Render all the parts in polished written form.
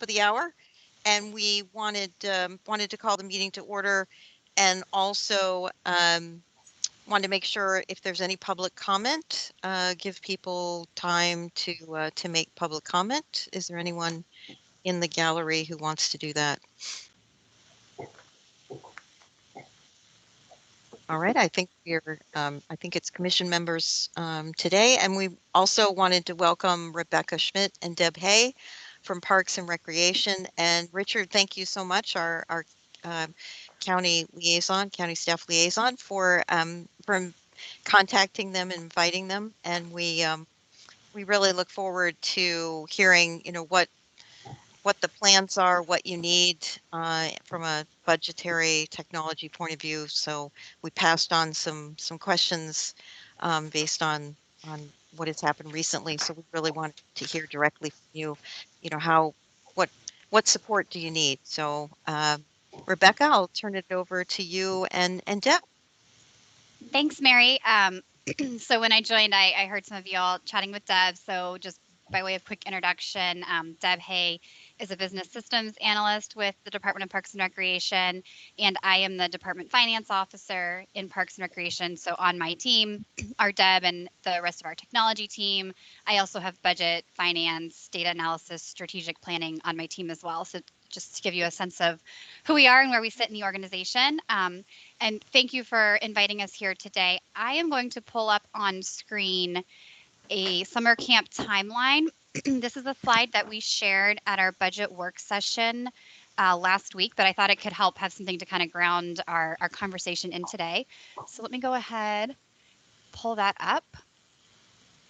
of the hour, and we wanted to call the meeting to order, and also wanted to make sure if there's any public comment, give people time to make public comment. Is there anyone in the gallery who wants to do that? All right, I think it's commission members today, and we also wanted to welcome Rebecca Schmidt and Deb Hay from Parks and Recreation. And Richard, thank you so much, our county liaison, county staff liaison, for contacting them and inviting them. And we really look forward to hearing, what the plans are, what you need from a budgetary technology point of view. So we passed on some questions based on what has happened recently. So we really want to hear directly from you, how what what support do you need? So Rebecca, I'll turn it over to you and Deb. Thanks, Mary. So when I joined, I heard some of you all chatting with Deb. So just by way of quick introduction, Deb Hay is a business systems analyst with the Department of Parks and Recreation, and I am the department finance officer in Parks and Recreation. So on my team are Deb and the rest of our technology team. I also have budget, finance, data analysis, strategic planning on my team as well. So just to give you a sense of who we are and where we sit in the organization. And thank you for inviting us here today. I am going to pull up on screen a summer camp timeline. This is a slide that we shared at our budget work session last week, but I thought it could help have something to kind of ground our conversation in today. So let me go ahead, pull that up.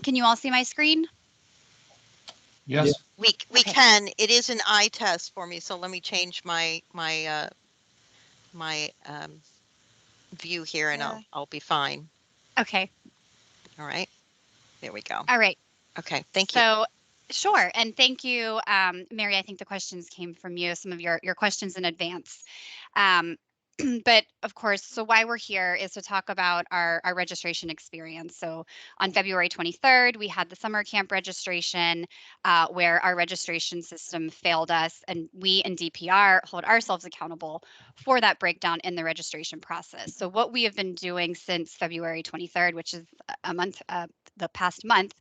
Can you all see my screen? Yes. We Okay. can. It is an eye test for me, so let me change my view here, and Yeah. I'll be fine. Okay. All right. There we go. All right. Okay. Thank you. So sure. And thank you, Mary. I think the questions came from you, some of your questions in advance. Um, but of course, so why we're here is to talk about our registration experience. So on February 23rd, we had the summer camp registration where our registration system failed us, and we in DPR hold ourselves accountable for that breakdown in the registration process. So what we have been doing since February 23rd, which is a month, the past month,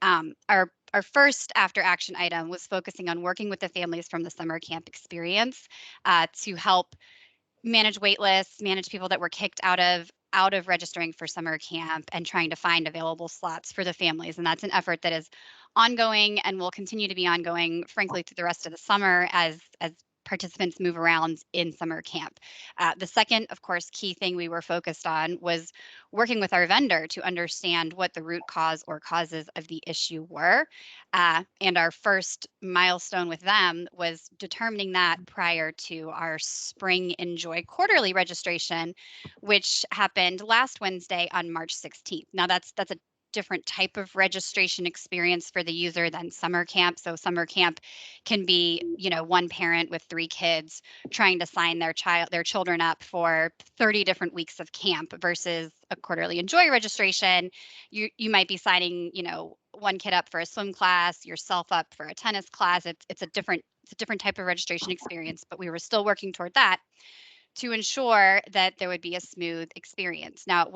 our first after action item was focusing on working with the families from the summer camp experience to help manage wait lists, manage people that were kicked out of registering for summer camp and trying to find available slots for the families. And that's an effort that is ongoing and will continue to be ongoing, frankly, through the rest of the summer as participants move around in summer camp. The second, of course, key thing we were focused on was working with our vendor to understand what the root cause or causes of the issue were. And our first milestone with them was determining that prior to our Spring Enjoy quarterly registration, which happened last Wednesday on March 16th. Now that's a different type of registration experience for the user than summer camp. So summer camp can be, one parent with 3 kids trying to sign their children up for 30 different weeks of camp versus a quarterly enjoy registration. You might be signing, one kid up for a swim class, yourself up for a tennis class. It's a different type of registration experience, but we were still working toward that to ensure that there would be a smooth experience. Now,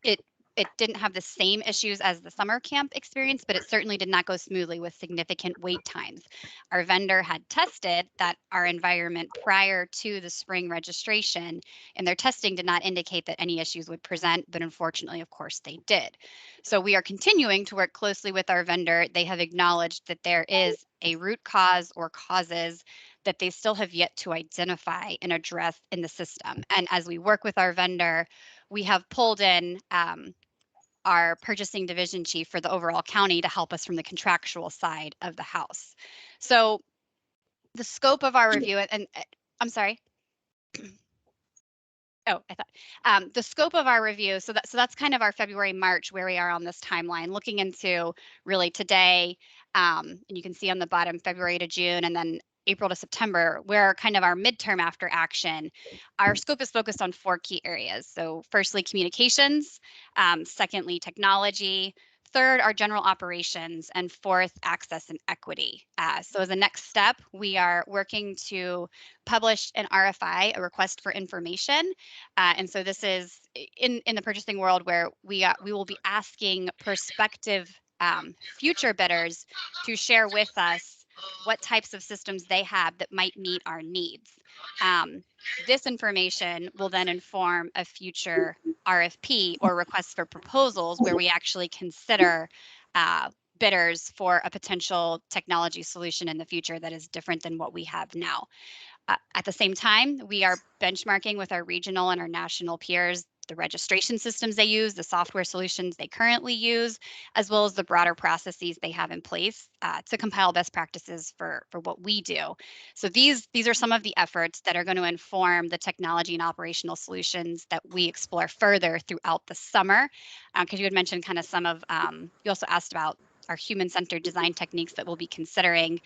it it didn't have the same issues as the summer camp experience, but it certainly did not go smoothly with significant wait times. Our vendor had tested that our environment prior to the spring registration, and their testing did not indicate that any issues would present, but unfortunately, of course, they did. So we are continuing to work closely with our vendor. They have acknowledged that there is a root cause or causes that they still have yet to identify and address in the system. And as we work with our vendor, we have pulled in our purchasing division chief for the overall county to help us from the contractual side of the house. So the scope of our review, and I'm sorry. Oh, I thought the scope of our review. So that's kind of our February, March, where we are on this timeline, looking into really today. And you can see on the bottom February to June, and then April to September, where kind of our midterm after action. Our scope is focused on 4 key areas. So firstly, communications. Secondly, technology. third are general operations, and fourth, access and equity. So as a next step, we are working to publish an RFI, a request for information. And so this is in the purchasing world where we will be asking prospective future bidders to share with us what types of systems they have that might meet our needs. This information will then inform a future RFP or request for proposals where we actually consider bidders for a potential technology solution in the future that is different than what we have now. At the same time, we are benchmarking with our regional and our national peers the registration systems they use, the software solutions they currently use, as well as the broader processes they have in place to compile best practices for what we do. So these are some of the efforts that are going to inform the technology and operational solutions that we explore further throughout the summer. Because you had mentioned kind of some of, you also asked about our human-centered design techniques that we'll be considering.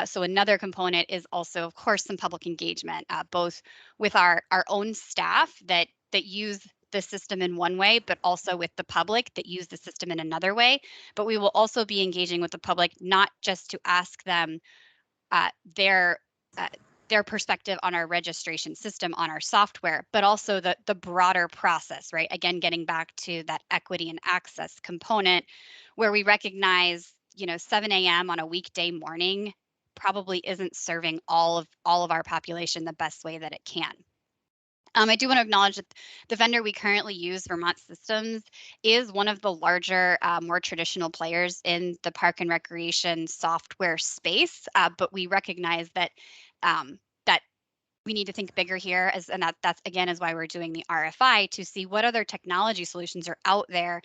So another component is also, of course, some public engagement, both with our own staff that use the system in one way, but also with the public that use the system in another way. But we will also be engaging with the public, not just to ask them uh, their uh, their perspective on our registration system, on our software, but also the broader process, right? Again, getting back to that equity and access component where we recognize, 7 a.m. on a weekday morning probably isn't serving all of our population the best way that it can. I do want to acknowledge that the vendor we currently use, Vermont Systems, is one of the larger, more traditional players in the park and recreation software space. But we recognize that that we need to think bigger here, and that's again is why we're doing the RFI to see what other technology solutions are out there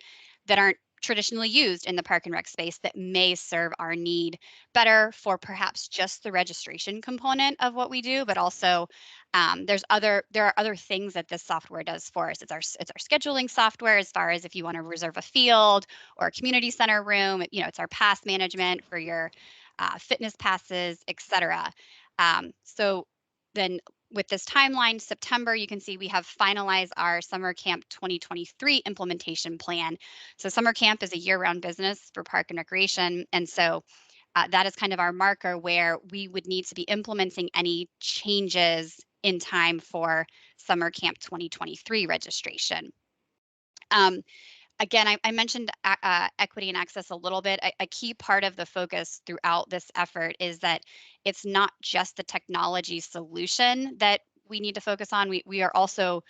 that aren't traditionally used in the park and rec space that may serve our need better for perhaps just the registration component of what we do, but also there are other things that this software does for us. It's our scheduling software as far as if you want to reserve a field or a community center room. It's our pass management for your fitness passes, etc. So then with this timeline, September, you can see we have finalized our Summer Camp 2023 implementation plan. So Summer Camp is a year-round business for Park and Recreation. And so that is kind of our marker where we would need to be implementing any changes in time for Summer Camp 2023 registration. Again, I mentioned equity and access a little bit. A key part of the focus throughout this effort is that it's not just the technology solution that we need to focus on. We are also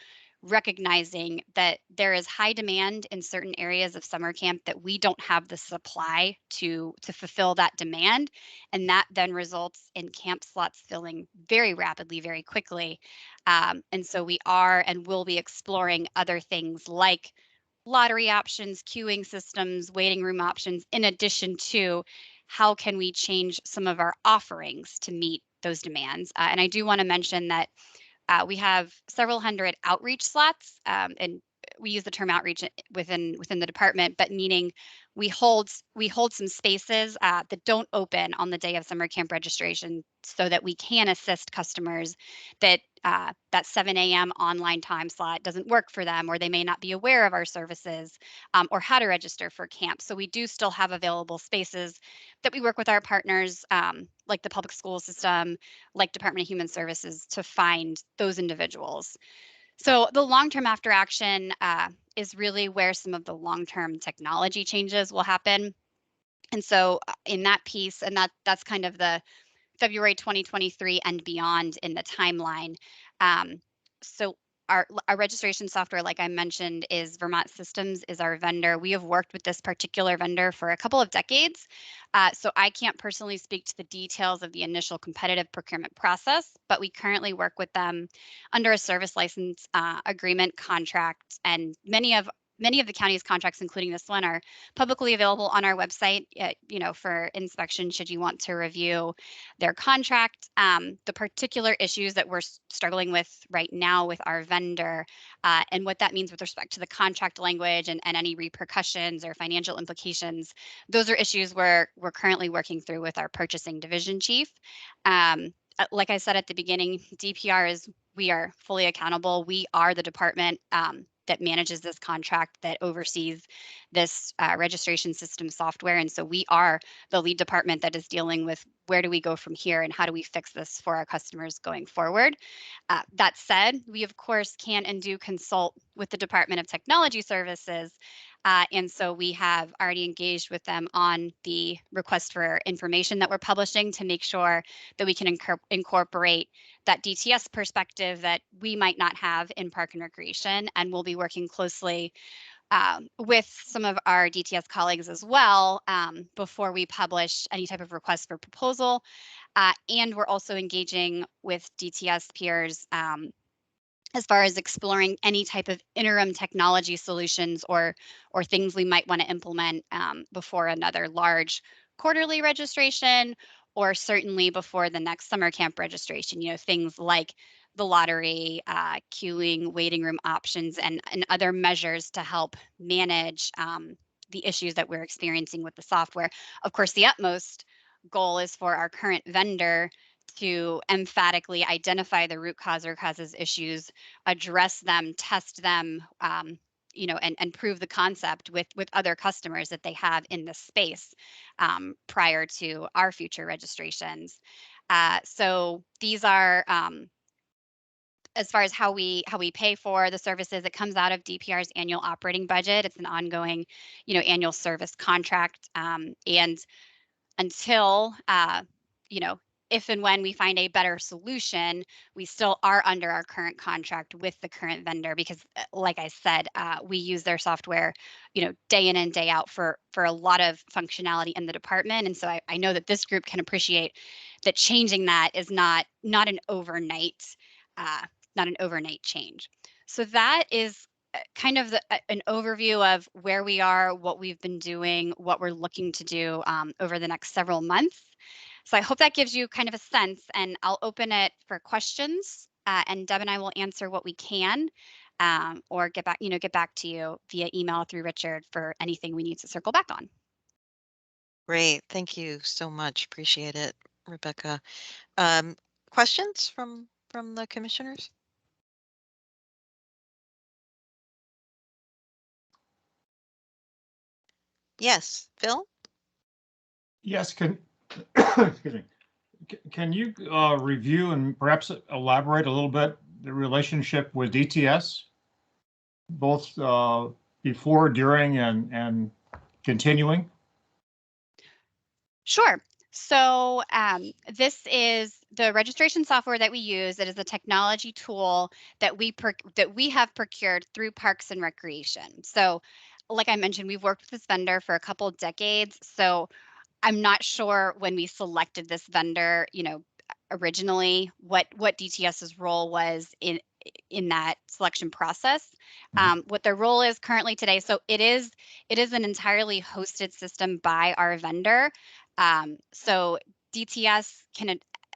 recognizing that there is high demand in certain areas of summer camp that we don't have the supply to fulfill that demand, and that then results in camp slots filling very rapidly, very quickly. And so we are and will be exploring other things like lottery options, queuing systems, waiting room options, in addition to how can we change some of our offerings to meet those demands. And I do want to mention that we have several hundred outreach slots, and we use the term outreach within the department, but meaning we hold some spaces that don't open on the day of summer camp registration, so that we can assist customers that that 7 a.m. online time slot doesn't work for them, or they may not be aware of our services or how to register for camp. So we do still have available spaces that we work with our partners, like the public school system, like Department of Human Services, to find those individuals. So the long-term after action is really where some of the long-term technology changes will happen. And so in that piece, and that's kind of the February 2023 and beyond in the timeline. So our registration software, like I mentioned, is Vermont Systems is our vendor. We have worked with this particular vendor for a couple of decades. So I can't personally speak to the details of the initial competitive procurement process, but we currently work with them under a service license agreement contract, and many of the county's contracts, including this one, are publicly available on our website, for inspection should you want to review their contract. The particular issues that we're struggling with right now with our vendor, and what that means with respect to the contract language and any repercussions or financial implications, those are issues we're currently working through with our purchasing division chief. Like I said at the beginning, DPR we are fully accountable. We are the department that manages this contract, that oversees this registration system software. And so we are the lead department that is dealing with where do we go from here and how do we fix this for our customers going forward. That said, we of course can and do consult with the Department of Technology Services. And so we have already engaged with them on the request for information that we're publishing to make sure that we can incorporate that DTS perspective that we might not have in Park and Recreation. And we'll be working closely with some of our DTS colleagues as well before we publish any type of request for proposal. And we're also engaging with DTS peers as far as exploring any type of interim technology solutions or things we might want to implement before another large quarterly registration, or certainly before the next summer camp registration. You know, things like the lottery, queuing, waiting room options, and other measures to help manage the issues that we're experiencing with the software. Of course, the utmost goal is for our current vendor to emphatically identify the root cause or causes issues, address them, test them, and prove the concept with other customers that they have in this space prior to our future registrations. So these are as far as how we pay for the services. It comes out of DPR's annual operating budget. It's an ongoing, annual service contract, and until if and when we find a better solution, we still are under our current contract with the current vendor because, like I said, we use their software, day in and day out for a lot of functionality in the department. And so I know that this group can appreciate that changing that is not an overnight, change. So that is kind of an overview of where we are, what we've been doing, what we're looking to do over the next several months. So I hope that gives you kind of a sense, and I'll open it for questions, and Deb and I will answer what we can, or get back to you via email through Richard for anything we need to circle back on. Great. Thank you so much. Appreciate it, Rebecca. Questions from the commissioners? Yes, Phil? Yes, excuse me. Can you review and perhaps elaborate a little bit the relationship with DTS, both before, during, and continuing? Sure. So this is the registration software that we use. It is a technology tool that we have procured through Parks and Recreation. So, like I mentioned, we've worked with this vendor for a couple of decades. So I'm not sure when we selected this vendor, originally what DTS's role was in that selection process, what their role is currently today. So it is an entirely hosted system by our vendor. So DTS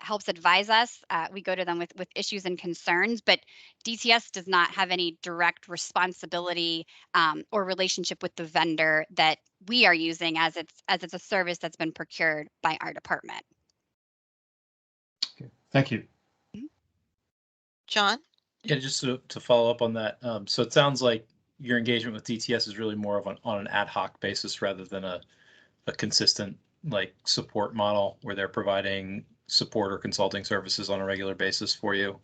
helps advise us. We go to them with issues and concerns, but DTS does not have any direct responsibility or relationship with the vendor that we are using, as it's a service that's been procured by our department. Okay. Thank you. John? Yeah, just to follow up on that. So it sounds like your engagement with DTS is really more of on an ad hoc basis rather than a consistent support model where they're providing support or consulting services on a regular basis for you.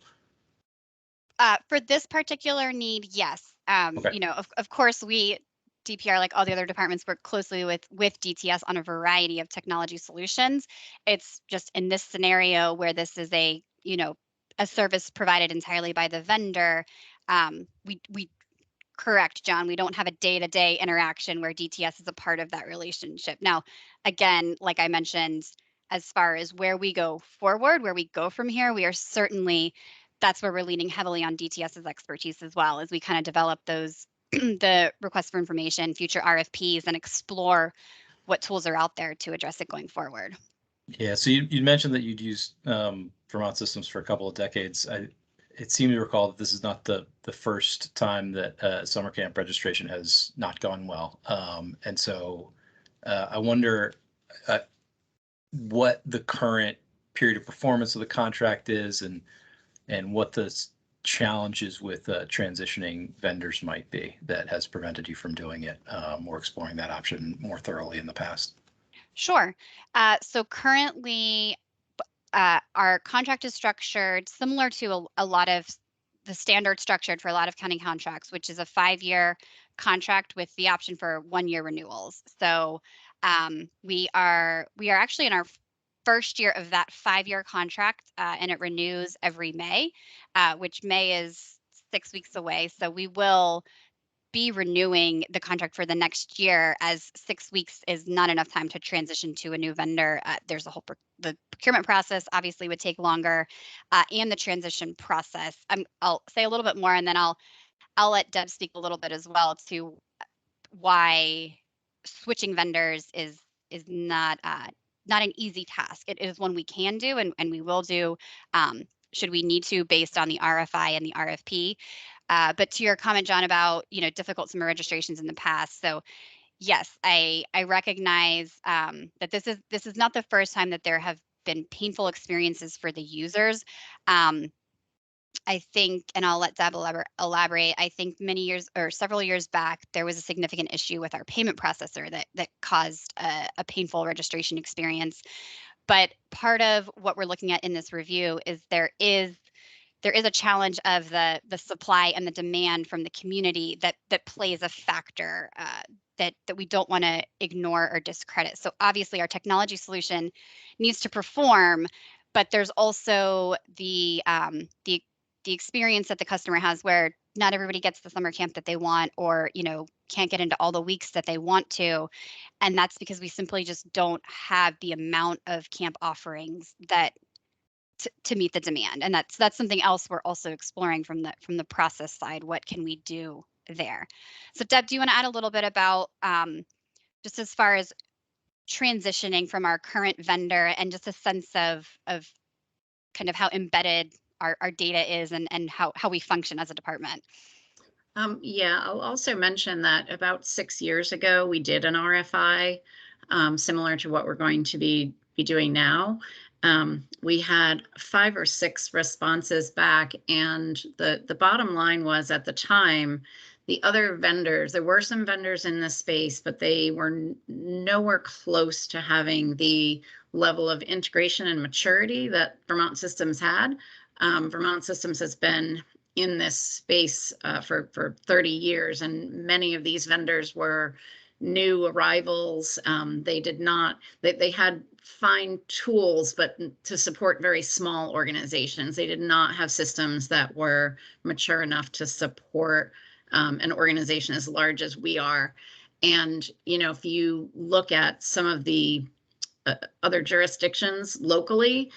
For this particular need, yes. Okay. Of course, we DPR, like all the other departments, work closely with DTS on a variety of technology solutions. It's just in this scenario where this is a service provided entirely by the vendor. We correct, John. We don't have a day-to-day interaction where DTS is a part of that relationship. Now, again, like I mentioned, as far as where we go forward, where we go from here, we are certainly, that's where we're leaning heavily on DTS's expertise as well, as we kind of develop those the request for information, future RFPs, and explore what tools are out there to address it going forward. Yeah, so you mentioned that you'd used Vermont Systems for a couple of decades. It seemed to recall that this is not the first time that summer camp registration has not gone well. And so I wonder what the current period of performance of the contract is, and what the challenges with transitioning vendors might be that has prevented you from doing it or exploring that option more thoroughly in the past. Sure. So currently, our contract is structured similar to a lot of the standard structured for a lot of county contracts, which is a 5-year contract with the option for 1-year renewals. So we are actually in our first year of that 5-year contract, and it renews every May, which May is 6 weeks away. So we will be renewing the contract for the next year, as 6 weeks is not enough time to transition to a new vendor. There's a whole the procurement process obviously would take longer, and the transition process. I'll say a little bit more, and then I'll let Deb speak a little bit as well to why switching vendors is not an easy task. It is one we can do, and we will do, should we need to, based on the RFI and the RFP. But to your comment, John, about difficult summer registrations in the past. So yes, I recognize that this is not the first time that there have been painful experiences for the users. I think, and I'll let Deb elaborate. I think many years or several years back, there was a significant issue with our payment processor that caused a painful registration experience. But part of what we're looking at in this review is there is a challenge of the supply and the demand from the community that plays a factor, that we don't want to ignore or discredit. So obviously our technology solution needs to perform, but there's also the experience that the customer has where not everybody gets the summer camp that they want, or can't get into all the weeks that they want to, and that's because we simply just don't have the amount of camp offerings that to meet the demand. And that's something else we're also exploring from the process side. What can we do there? So Deb, do you want to add a little bit about just as far as transitioning from our current vendor, and just a sense of kind of how embedded our data is, and how we function as a department? Yeah, I'll also mention that about 6 years ago, we did an RFI similar to what we're going to be doing now. We had 5 or 6 responses back, and the bottom line was, at the time, the other vendors, there were some vendors in this space, but they were nowhere close to having the level of integration and maturity that Vermont Systems had. Vermont Systems has been in this space for 30 years, and many of these vendors were new arrivals. They had fine tools, but to support very small organizations. They did not have systems that were mature enough to support an organization as large as we are. And, if you look at some of the other jurisdictions locally,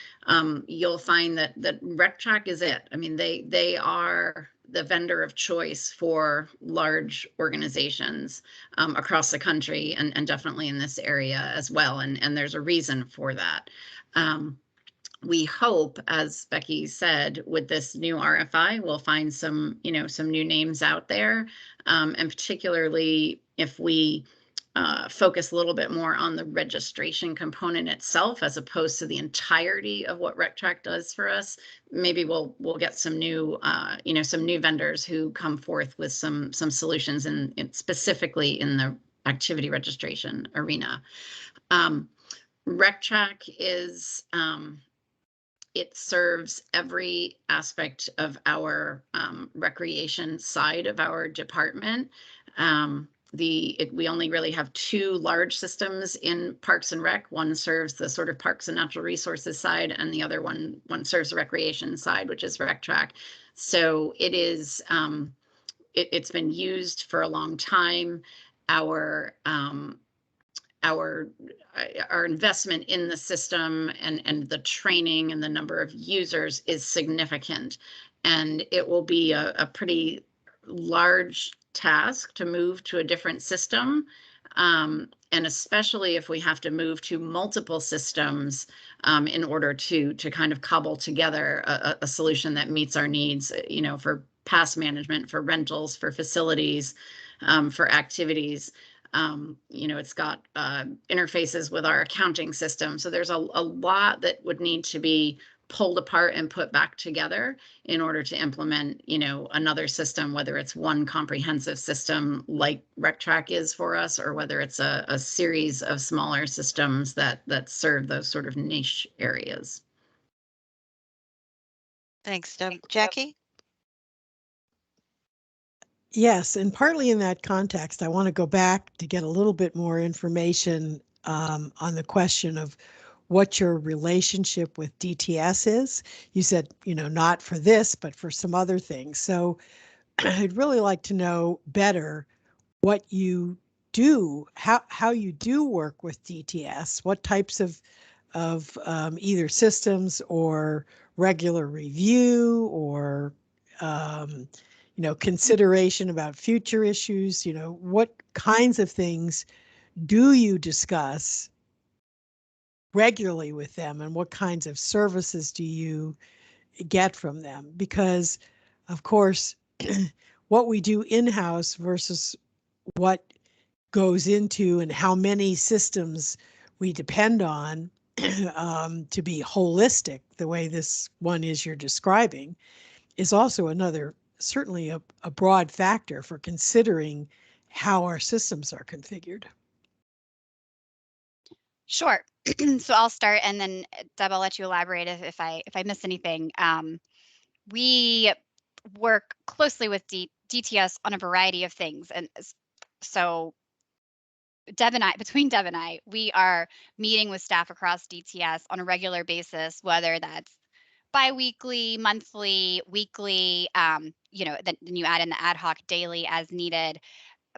you'll find that RecTrack is it. I mean, they are the vendor of choice for large organizations across the country, and definitely in this area as well. And there's a reason for that. We hope, as Becky said, with this new RFI, we'll find some new names out there, and particularly if we focus a little bit more on the registration component itself, as opposed to the entirety of what RecTrack does for us. Maybe we'll get some new vendors who come forth with some solutions, specifically in the activity registration arena. RecTrack is it serves every aspect of our recreation side of our department. We only really have 2 large systems in Parks and Rec. One serves the sort of Parks and Natural Resources side, and the other one serves the recreation side, which is RecTrack. So it is, it's been used for a long time. Our investment in the system and the training and the number of users is significant, and it will be a pretty large task to move to a different system, and especially if we have to move to multiple systems in order to kind of cobble together a solution that meets our needs, for pass management, for rentals, for facilities, for activities. It's got interfaces with our accounting system. So there's a lot that would need to be pulled apart and put back together in order to implement, another system, whether it's one comprehensive system like RecTrack is for us, or whether it's a series of smaller systems that serve those sort of niche areas. Thanks, Deb. Jackie? Yes, and partly in that context, I want to go back to get a little bit more information on the question of what your relationship with DTS is. You said, not for this, but for some other things. So I'd really like to know better what you do, how you do work with DTS, what types of either systems or regular review or consideration about future issues. What kinds of things do you discuss regularly with them, and what kinds of services do you get from them? Because, of course, what we do in-house versus what goes into and how many systems we depend on to be holistic, the way this one is you're describing, is also another, certainly a broad factor for considering how our systems are configured. Sure. So I'll start, and then Deb, I'll let you elaborate if I miss anything. We work closely with DTS on a variety of things, and so between Deb and I, we are meeting with staff across DTS on a regular basis, whether that's bi-weekly, monthly, weekly, then you add in the ad hoc daily as needed.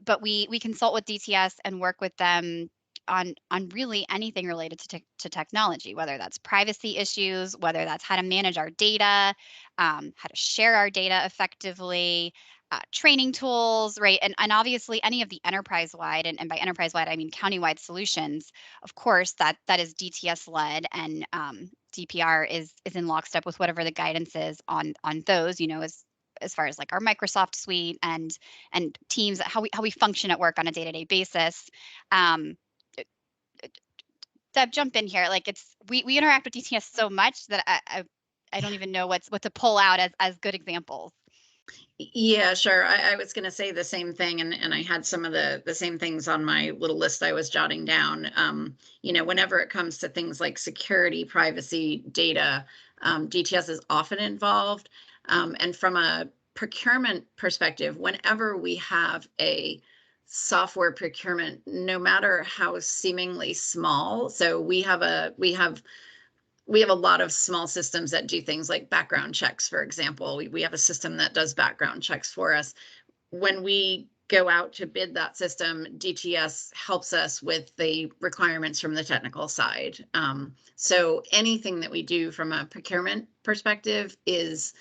But we consult with DTS and work with them on really anything related to technology, whether that's privacy issues, whether that's how to manage our data, how to share our data effectively, training tools, right? And obviously any of the enterprise-wide, and by enterprise-wide, I mean county-wide solutions, of course, that is DTS-led, and DPR is in lockstep with whatever the guidance is on those, as far as like our Microsoft suite and Teams, how we function at work on a day-to-day basis. Deb, jump in here. Like we interact with DTS so much that I don't even know what to pull out as good examples. Yeah, sure. I was going to say the same thing, and I had some of the same things on my little list I was jotting down. Whenever it comes to things like security, privacy, data, DTS is often involved. And from a procurement perspective, whenever we have a software procurement, no matter how seemingly small, so we have a lot of small systems that do things like background checks, for example. We have a system that does background checks for us. When we go out to bid that system, DTS helps us with the requirements from the technical side. So anything that we do from a procurement perspective is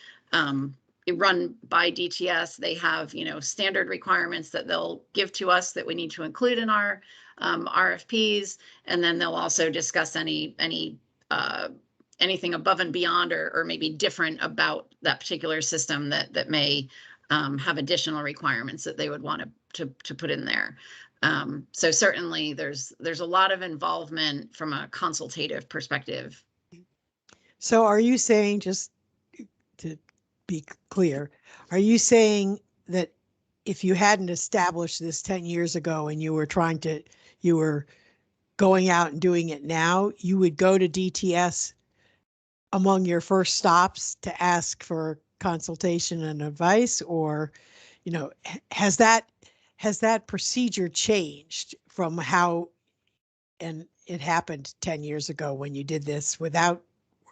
run by DTS. They have, standard requirements that they'll give to us that we need to include in our RFPs, and then they'll also discuss anything above and beyond or maybe different about that particular system that may have additional requirements that they would want to put in there. So certainly there's a lot of involvement from a consultative perspective. So are you saying, just to be clear, are you saying that if you hadn't established this 10 years ago and you were going out and doing it now, you would go to DTS among your first stops to ask for consultation and advice? Or, has that procedure changed from how, and it happened 10 years ago when you did this without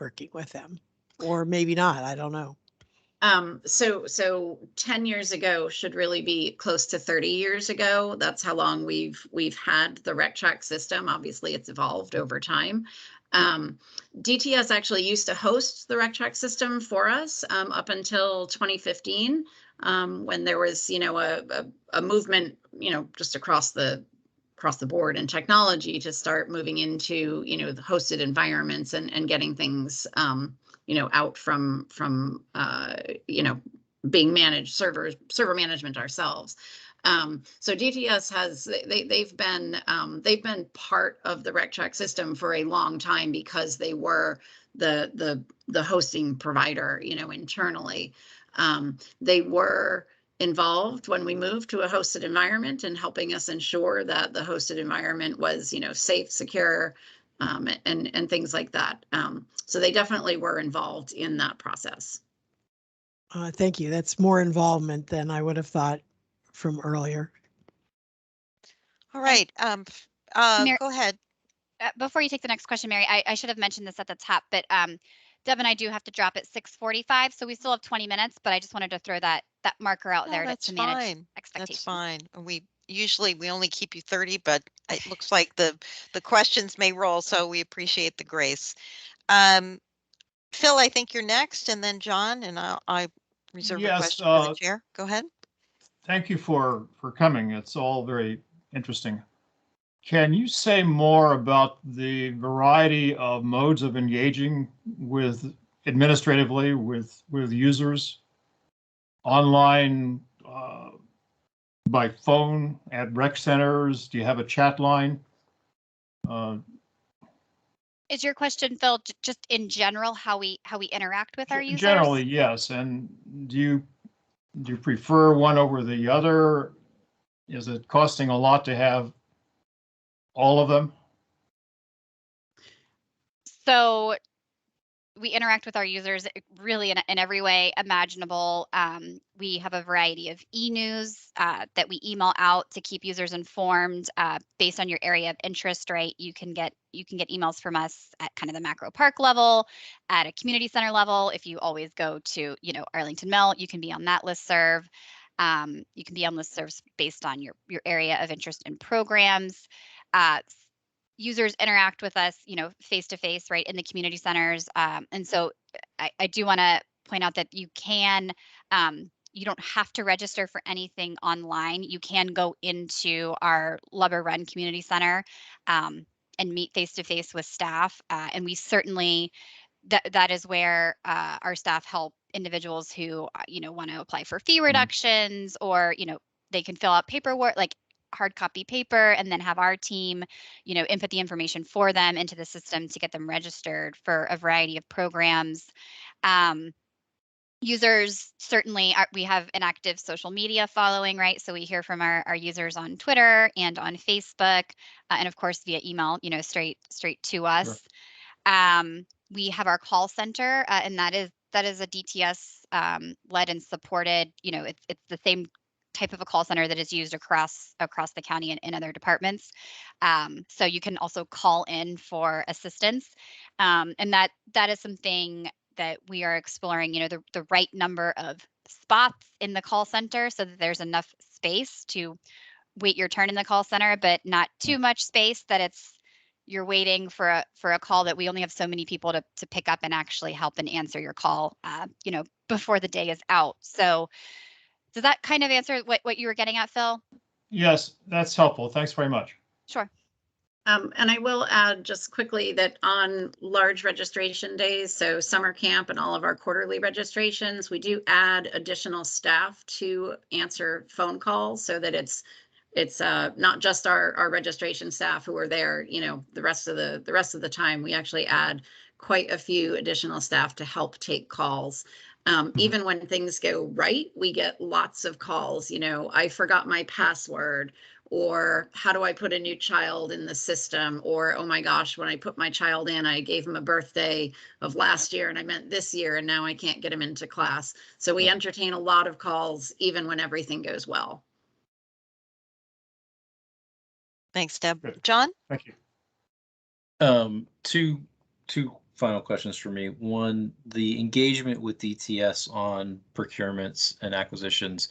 working with them, or maybe not, I don't know. So 10 years ago should really be close to 30 years ago. That's how long we've had the RecTrack system. Obviously it's evolved over time. DTS actually used to host the RecTrack system for us up until 2015, when there was, a movement, just across the board in technology to start moving into, the hosted environments and getting things, out from being managed server management ourselves. So DTS has they've been part of the RecTrack system for a long time because they were the hosting provider, you know, internally. They were involved when we moved to a hosted environment and helping us ensure that the hosted environment was, you know, safe, secure, and things like that. So they definitely were involved in that process. Thank you. That's more involvement than I would have thought from earlier. All right. Mary, Go ahead. before you take the next question, Mary, I should have mentioned this at the top, but Deb and I do have to drop at 6:45, so we still have 20 minutes, but I just wanted to throw that marker out No, there that's to manage fine. expectations. That's fine. We only keep you 30, but it looks like the questions may roll, so we appreciate the grace. Phil, I think you're next, and then John, and I reserve a Yes, question for the chair. Go ahead. thank you for coming. It's all very interesting. Can you say more about the variety of modes of engaging with administratively with users online, by phone, at rec centers? Do you have a chat line? Is your question, Phil, just in general, how we interact with our users? Generally, yes. And do you prefer one over the other? Is it costing a lot to have all of them? So we interact with our users really in every way imaginable. We have a variety of e-news that we email out to keep users informed based on your area of interest, right? You can get emails from us at kind of the macro park level, at a community center level. If you always go to, you know, Arlington Mill, you can be on that listserv. You can be on listservs based on your area of interest in programs. Users interact with us, you know, face to face, right, in the community centers. And so I do want to point out that you can, you don't have to register for anything online. You can go into our Lubber Run Community Center and meet face to face with staff. And we certainly, that is where our staff help individuals who, you know, want to apply for fee reductions, or, you know, they can fill out paperwork, like hard copy paper, and then have our team, you know, input the information for them into the system to get them registered for a variety of programs. Users certainly we have an active social media following, right? So we hear from our users on Twitter and on Facebook, and of course via email, you know, straight to us. Sure. We have our call center, and that is a DTS led and supported. You know, it's the same type of a call center that is used across the county and in other departments. So you can also call in for assistance, and that is something that we are exploring. You know, the right number of spots in the call center so that there's enough space to wait your turn in the call center, but not too much space that you're waiting for a call that we only have so many people to pick up and actually help and answer your call, you know, before the day is out. So does that kind of answer what you were getting at, Phil? Yes, that's helpful. Thanks very much. Sure. And I will add just quickly that on large registration days, so summer camp and all of our quarterly registrations, we do add additional staff to answer phone calls so that it's not just our registration staff who are there, you know, the rest of the time. We actually add quite a few additional staff to help take calls. Even when things go right, we get lots of calls. You know, I forgot my password, or how do I put a new child in the system, or oh my gosh, when I put my child in, I gave him a birthday of last year and I meant this year, and now I can't get him into class. So we entertain a lot of calls even when everything goes well. Thanks, Deb. Good. John? Thank you. Two final questions for me. One, the engagement with DTS on procurements and acquisitions,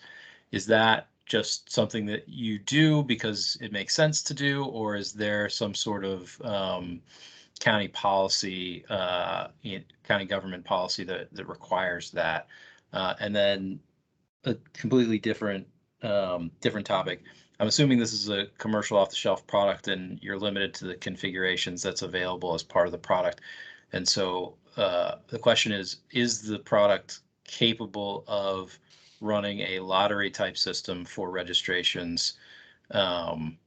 is that just something that you do because it makes sense to do, or is there some sort of county policy, county government policy that requires that? And then a completely different topic. I'm assuming this is a commercial off-the-shelf product and you're limited to the configurations that's available as part of the product. And so the question is the product capable of running a lottery type system for registrations. And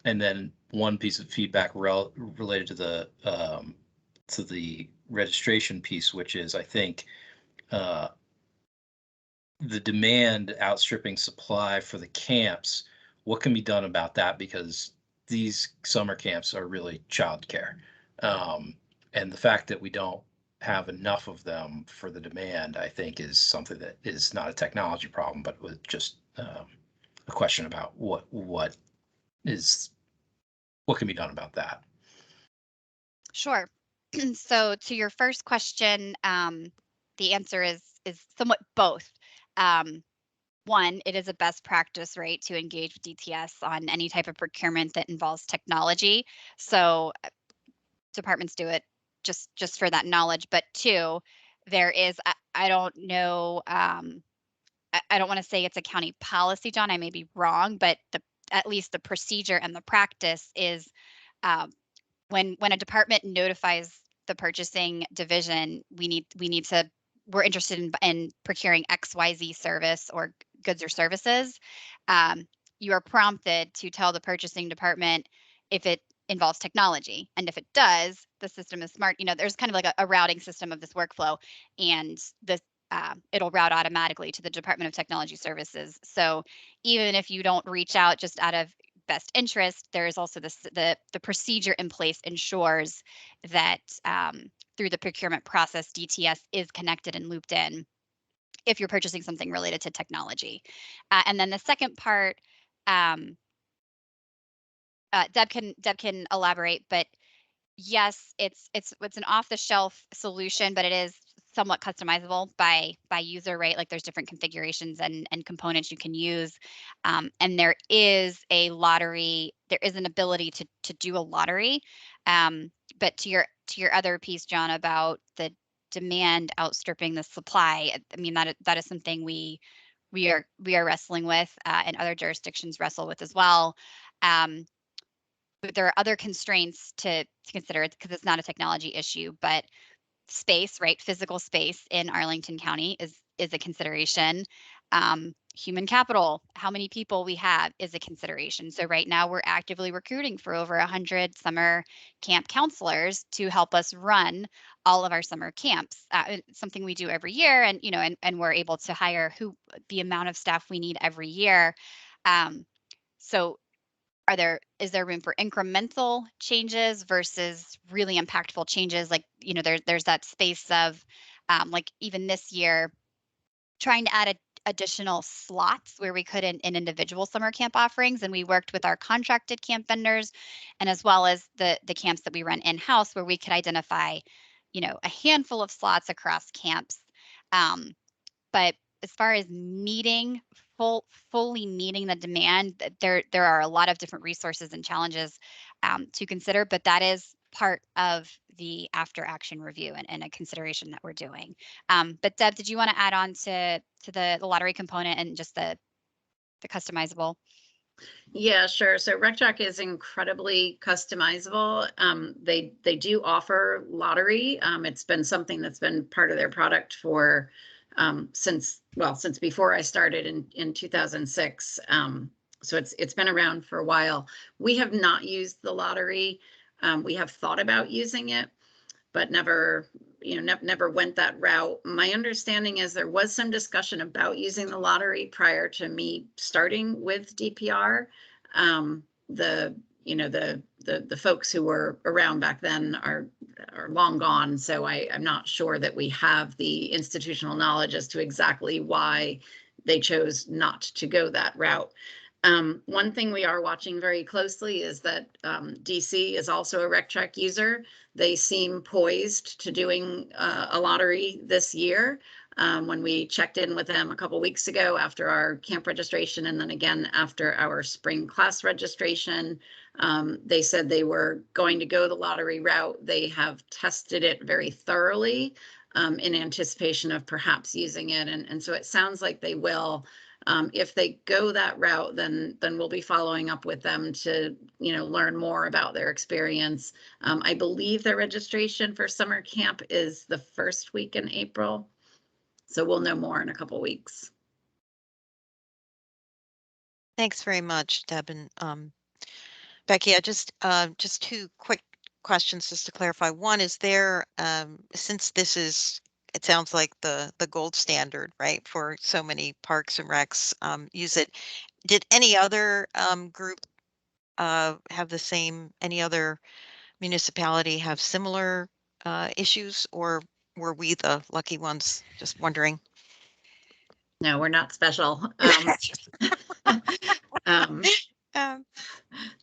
then one piece of feedback related to the registration piece, which is, I think, the demand outstripping supply for the camps. What can be done about that? Because these summer camps are really childcare. And the fact that we don't have enough of them for the demand, I think, is something that is not a technology problem, but with just a question about what can be done about that. Sure. So to your first question, the answer is somewhat both. One, it is a best practice, right, to engage with DTS on any type of procurement that involves technology. So departments do it just for that knowledge. But two, there is, I don't know, I don't want to say it's a county policy, John. I may be wrong, but at least the procedure and the practice is um, when a department notifies the purchasing division, we're interested in procuring XYZ service or goods or services. You are prompted to tell the purchasing department if it involves technology, and if it does, the system is smart. There's kind of like a routing system of this workflow, and it'll route automatically to the Department of Technology Services. So even if you don't reach out just out of best interest, there is also the procedure in place ensures that through the procurement process, DTS is connected and looped in if you're purchasing something related to technology. And then the second part, Deb can elaborate, but yes, it's an off-the-shelf solution, but it is somewhat customizable by user, right? Like there's different configurations and components you can use. And there is an ability to do a lottery. But to your other piece, John, about the demand outstripping the supply, I mean, that is something we are wrestling with, and other jurisdictions wrestle with as well. But there are other constraints to consider because it's not a technology issue, but space, right? Physical space in Arlington County is a consideration. Human capital, how many people we have is a consideration. So right now we're actively recruiting for over 100 summer camp counselors to help us run all of our summer camps. It's something we do every year, and and we're able to hire the amount of staff we need every year. So is there room for incremental changes versus really impactful changes? Like, there's that space of, like even this year, trying to add additional slots where we could in individual summer camp offerings. And we worked with our contracted camp vendors, and as well as the camps that we run in-house, where we could identify, a handful of slots across camps. But as far as fully meeting the demand, there are a lot of different resources and challenges to consider, but that is part of the after action review and a consideration that we're doing. But Deb, did you want to add on to the lottery component and just the customizable? Yeah, sure. So RecTrack is incredibly customizable. They do offer lottery. It's been something that's been part of their product for since before I started in 2006. So it's been around for a while. We have not used the lottery. We have thought about using it, but never went that route. My understanding is there was some discussion about using the lottery prior to me starting with DPR. The folks who were around back then are long gone, so I'm not sure that we have the institutional knowledge as to exactly why they chose not to go that route. One thing we are watching very closely is that DC is also a RecTrack user. They seem poised to doing a lottery this year. When we checked in with them a couple weeks ago after our camp registration, and then again after our spring class registration, they said they were going to go the lottery route. They have tested it very thoroughly in anticipation of perhaps using it. And so it sounds like they will. If they go that route, then we'll be following up with them to learn more about their experience. I believe their registration for summer camp is the first week in April, so we'll know more in a couple weeks. Thanks very much, Deb and Becky. I just two quick questions just to clarify. One, is there since this is, it sounds like the gold standard, right, for so many parks and recs use it. Did any other group have the same? Any other municipality have similar issues, or were we the lucky ones? Just wondering. No, we're not special. Um,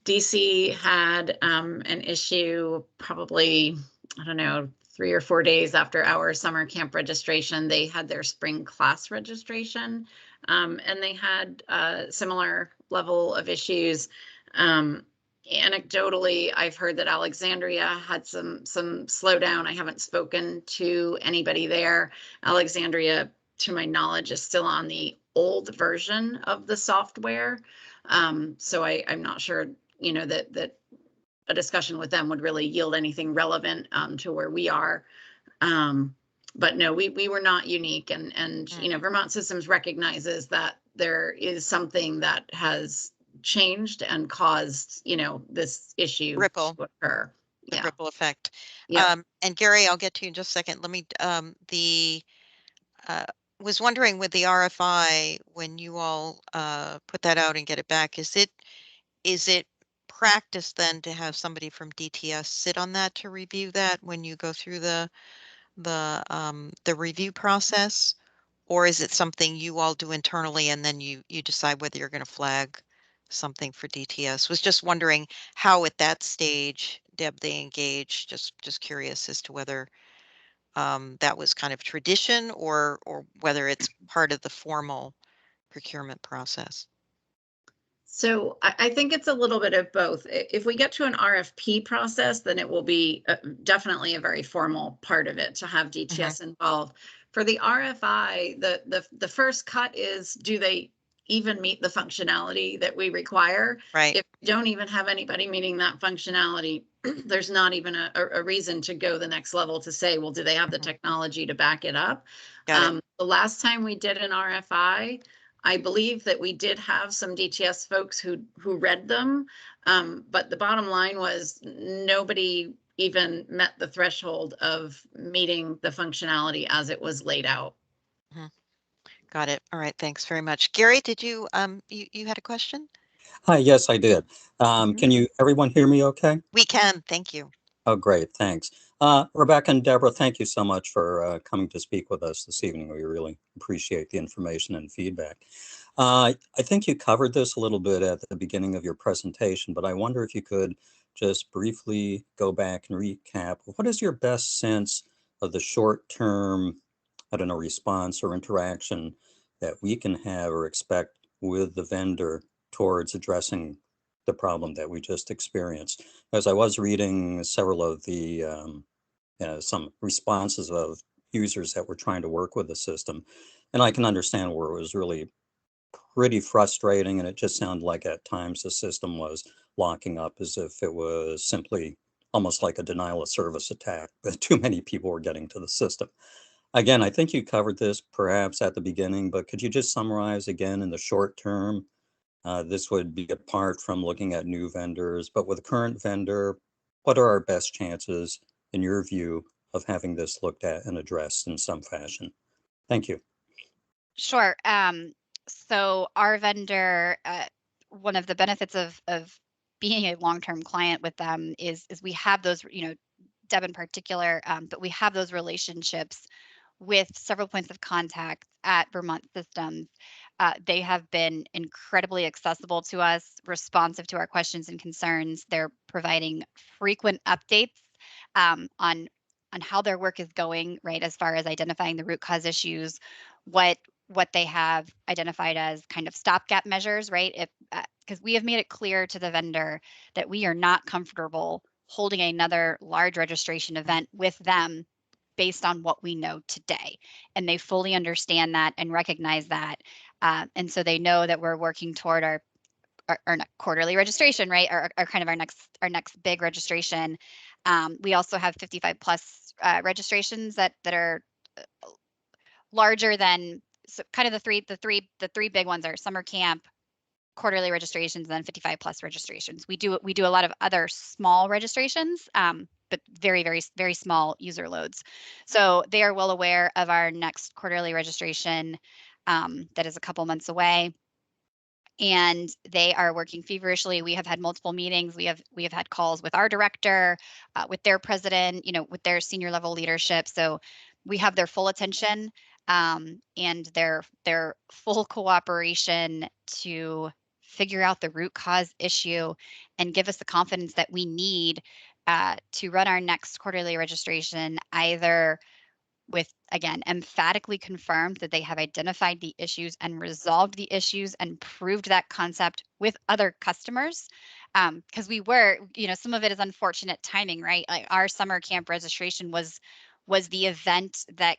DC had an issue probably, I don't know, 3 or 4 days after our summer camp registration. They had their spring class registration, and they had a similar level of issues. Anecdotally, I've heard that Alexandria had some slowdown. I haven't spoken to anybody there. Alexandria, to my knowledge, is still on the old version of the software. So I'm not sure, you know, that a discussion with them would really yield anything relevant to where we are. But no, we were not unique, and you know, Vermont Systems recognizes that there is something that has changed and caused, you know, this issue Ripple. to occur. The Yeah. ripple effect. Yeah. And Gary, I'll get to you in just a second. Let me was wondering with the RFI, when you all put that out and get it back, is it practice then to have somebody from DTS sit on that to review that when you go through the review process? Or is it something you all do internally and then you decide whether you're going to flag something for DTS? Was just wondering how at that stage, Deb, they engage. Just curious as to whether that was kind of tradition or whether it's part of the formal procurement process. So I think it's a little bit of both. If we get to an RFP process, then it will be definitely a very formal part of it to have DTS involved. For the RFI, the first cut is, do they even meet the functionality that we require? Right. If we don't even have anybody meeting that functionality, there's not even a reason to go the next level to say, well, do they have the technology to back it up? Got it. The last time we did an RFI, I believe that we did have some DTS folks who read them, but the bottom line was nobody even met the threshold of meeting the functionality as it was laid out. Got it. All right. Thanks very much. Gary, did you you had a question? Hi, yes, I did. Can everyone hear me okay? We can. Thank you. Oh, great. Thanks. Rebecca and Deborah, thank you so much for coming to speak with us this evening. We really appreciate the information and feedback. I think you covered this a little bit at the beginning of your presentation, but I wonder if you could just briefly go back and recap. What is your best sense of the short-term, I don't know, response or interaction that we can have or expect with the vendor towards addressing the problem that we just experienced? As I was reading several of the some responses of users that were trying to work with the system, and I can understand where it was really pretty frustrating, and it just sounded like at times the system was locking up as if it was simply almost like a denial of service attack, that too many people were getting to the system. Again, I think you covered this perhaps at the beginning, but could you just summarize again in the short term? This would be apart from looking at new vendors, but with a current vendor, what are our best chances, in your view, of having this looked at and addressed in some fashion? Thank you. Sure. So our vendor, one of the benefits of being a long-term client with them is we have those, you know, Deb in particular, but we have those relationships with several points of contact at Vermont Systems. They have been incredibly accessible to us, responsive to our questions and concerns. They're providing frequent updates on how their work is going, right, as far as identifying the root cause issues, what they have identified as kind of stopgap measures, right? If because we have made it clear to the vendor that we are not comfortable holding another large registration event with them based on what we know today. And they fully understand that and recognize that. And so they know that we're working toward our quarterly registration, right? Our kind of our next big registration. We also have 55 plus registrations that are larger than, so kind of the three big ones are summer camp, quarterly registrations and then 55 plus registrations. We do a lot of other small registrations, but very, very, very small user loads. So they are well aware of our next quarterly registration that is a couple months away. And they are working feverishly. We have had multiple meetings. We have had calls with our director, with their president, with their senior level leadership. So we have their full attention and their full cooperation to figure out the root cause issue and give us the confidence that we need to run our next quarterly registration, either with, again, emphatically confirmed that they have identified the issues and resolved the issues and proved that concept with other customers. Because we were, some of it is unfortunate timing, right? Like our summer camp registration was the event that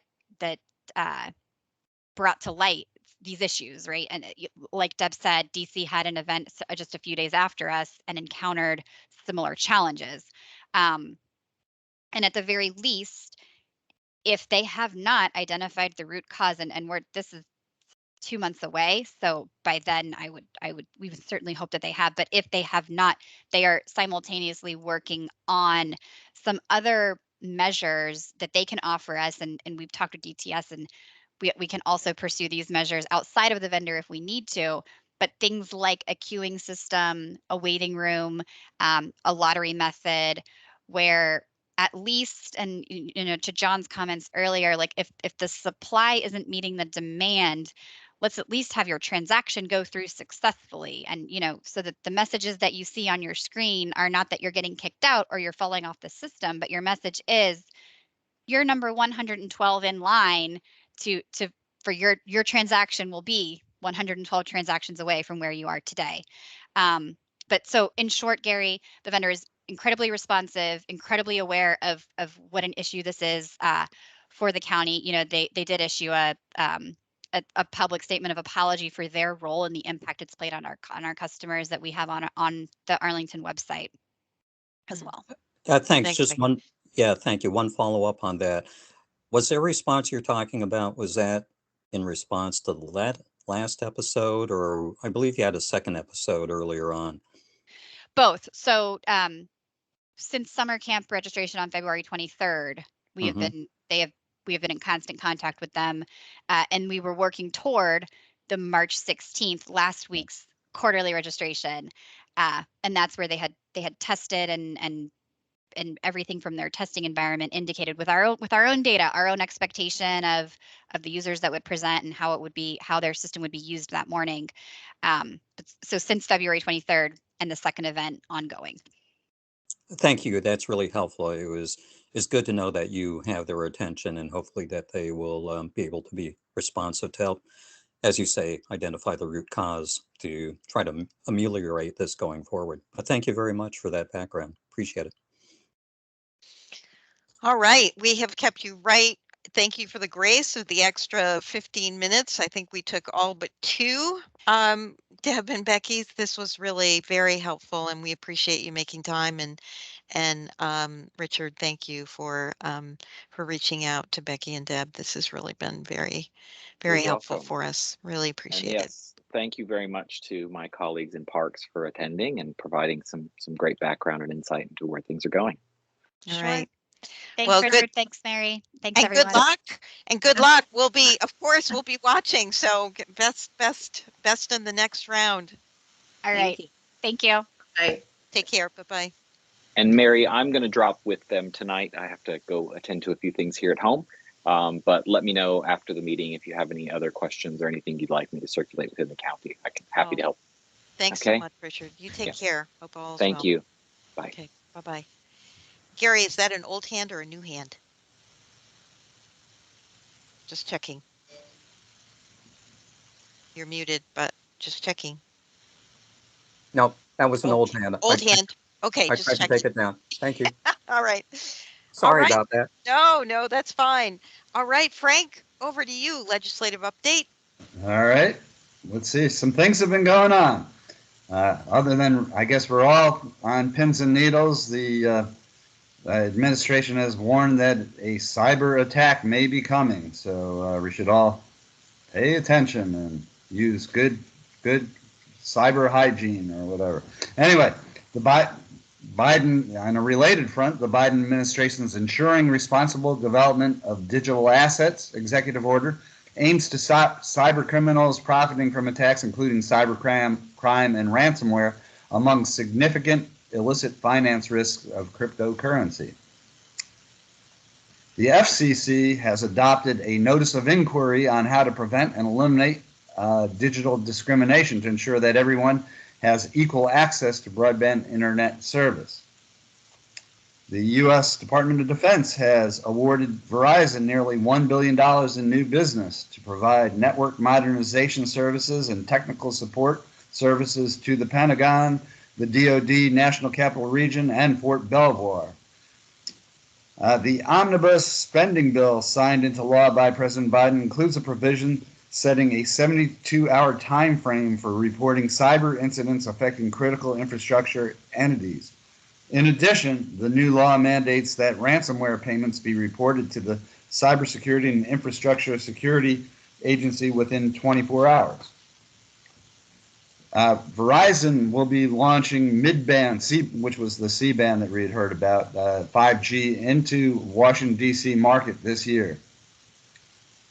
brought to light these issues, right? And like Deb said, DC had an event just a few days after us and encountered similar challenges. And at the very least, if they have not identified the root cause, and this is 2 months away, so by then we would certainly hope that they have, but if they have not, they are simultaneously working on some other measures that they can offer us, and we've talked with DTS, and we can also pursue these measures outside of the vendor if we need to, but things like a queuing system, a waiting room, a lottery method, where at least, and to John's comments earlier, like if the supply isn't meeting the demand, let's at least have your transaction go through successfully. And, so that the messages that you see on your screen are not that you're getting kicked out or you're falling off the system, but your message is you're number 112 in line for your transaction will be 112 transactions away from where you are today. But so in short, Gary, the vendor is incredibly responsive, incredibly aware of what an issue this is for the county. They did issue a public statement of apology for their role and the impact it's played on our customers that we have on the Arlington website as well. Thanks. Thanks, Just Becky. one. Yeah, thank you. One follow up on that. Was there a response you're talking about? Was that in response to the last episode, or I believe you had a second episode earlier on? Both. So since summer camp registration on February 23rd, we have been in constant contact with them, and we were working toward the March 16th, last week's quarterly registration, and that's where they had tested and everything from their testing environment indicated with our own data, our own expectation of the users that would present and how their system would be used that morning. So since February 23rd and the second event ongoing. Thank you. That's really helpful. It's good to know that you have their attention, and hopefully that they will be able to be responsive to help, as you say, identify the root cause to try to ameliorate this going forward. But thank you very much for that background. Appreciate it. All right, we have kept you right. Thank you for the grace of the extra 15 minutes. I think we took all but 2. Deb and Becky, this was really very helpful, and we appreciate you making time. And Richard, thank you for reaching out to Becky and Deb. This has really been very, very helpful for us. Really appreciate it. Thank you very much to my colleagues in Parks for attending and providing some great background and insight into where things are going. All right. Thanks, well, Richard. good. Thanks, Mary. Thanks, and everyone. Good luck. And good luck. We'll be watching. So best in the next round. All right. Thank you. Bye. Take care. Bye-bye. And Mary, I'm going to drop with them tonight. I have to go attend to a few things here at home. But let me know after the meeting if you have any other questions or anything you'd like me to circulate within the county. I'm happy to help. Thanks so much, Richard. You take care. Hope all is well. Thank you. Bye. Okay. Bye-bye. Gary, is that an old hand or a new hand? Just checking. You're muted, but just checking. No, that was an old hand. Old hand. Okay, I just tried to take it down. Thank you. All right. Sorry about that. No, that's fine. All right, Frank, over to you. Legislative update. All right. Let's see. Some things have been going on. Other than, I guess we're all on pins and needles, the administration has warned that a cyber attack may be coming. So we should all pay attention and use good cyber hygiene or whatever. Anyway, the Biden, on a related front, the Biden administration is ensuring responsible development of digital assets. Executive order aims to stop cyber criminals profiting from attacks, including cybercrime and ransomware, among significant illicit finance risks of cryptocurrency. The FCC has adopted a notice of inquiry on how to prevent and eliminate digital discrimination to ensure that everyone has equal access to broadband internet service. The U.S. Department of Defense has awarded Verizon nearly $1 billion in new business to provide network modernization services and technical support services to the Pentagon, the DoD, National Capital Region, and Fort Belvoir. The omnibus spending bill signed into law by President Biden includes a provision setting a 72-hour time frame for reporting cyber incidents affecting critical infrastructure entities. In addition, the new law mandates that ransomware payments be reported to the Cybersecurity and Infrastructure Security Agency within 24 hours. Verizon will be launching mid-band, which was the C-band that we had heard about, 5G into Washington, D.C. market this year.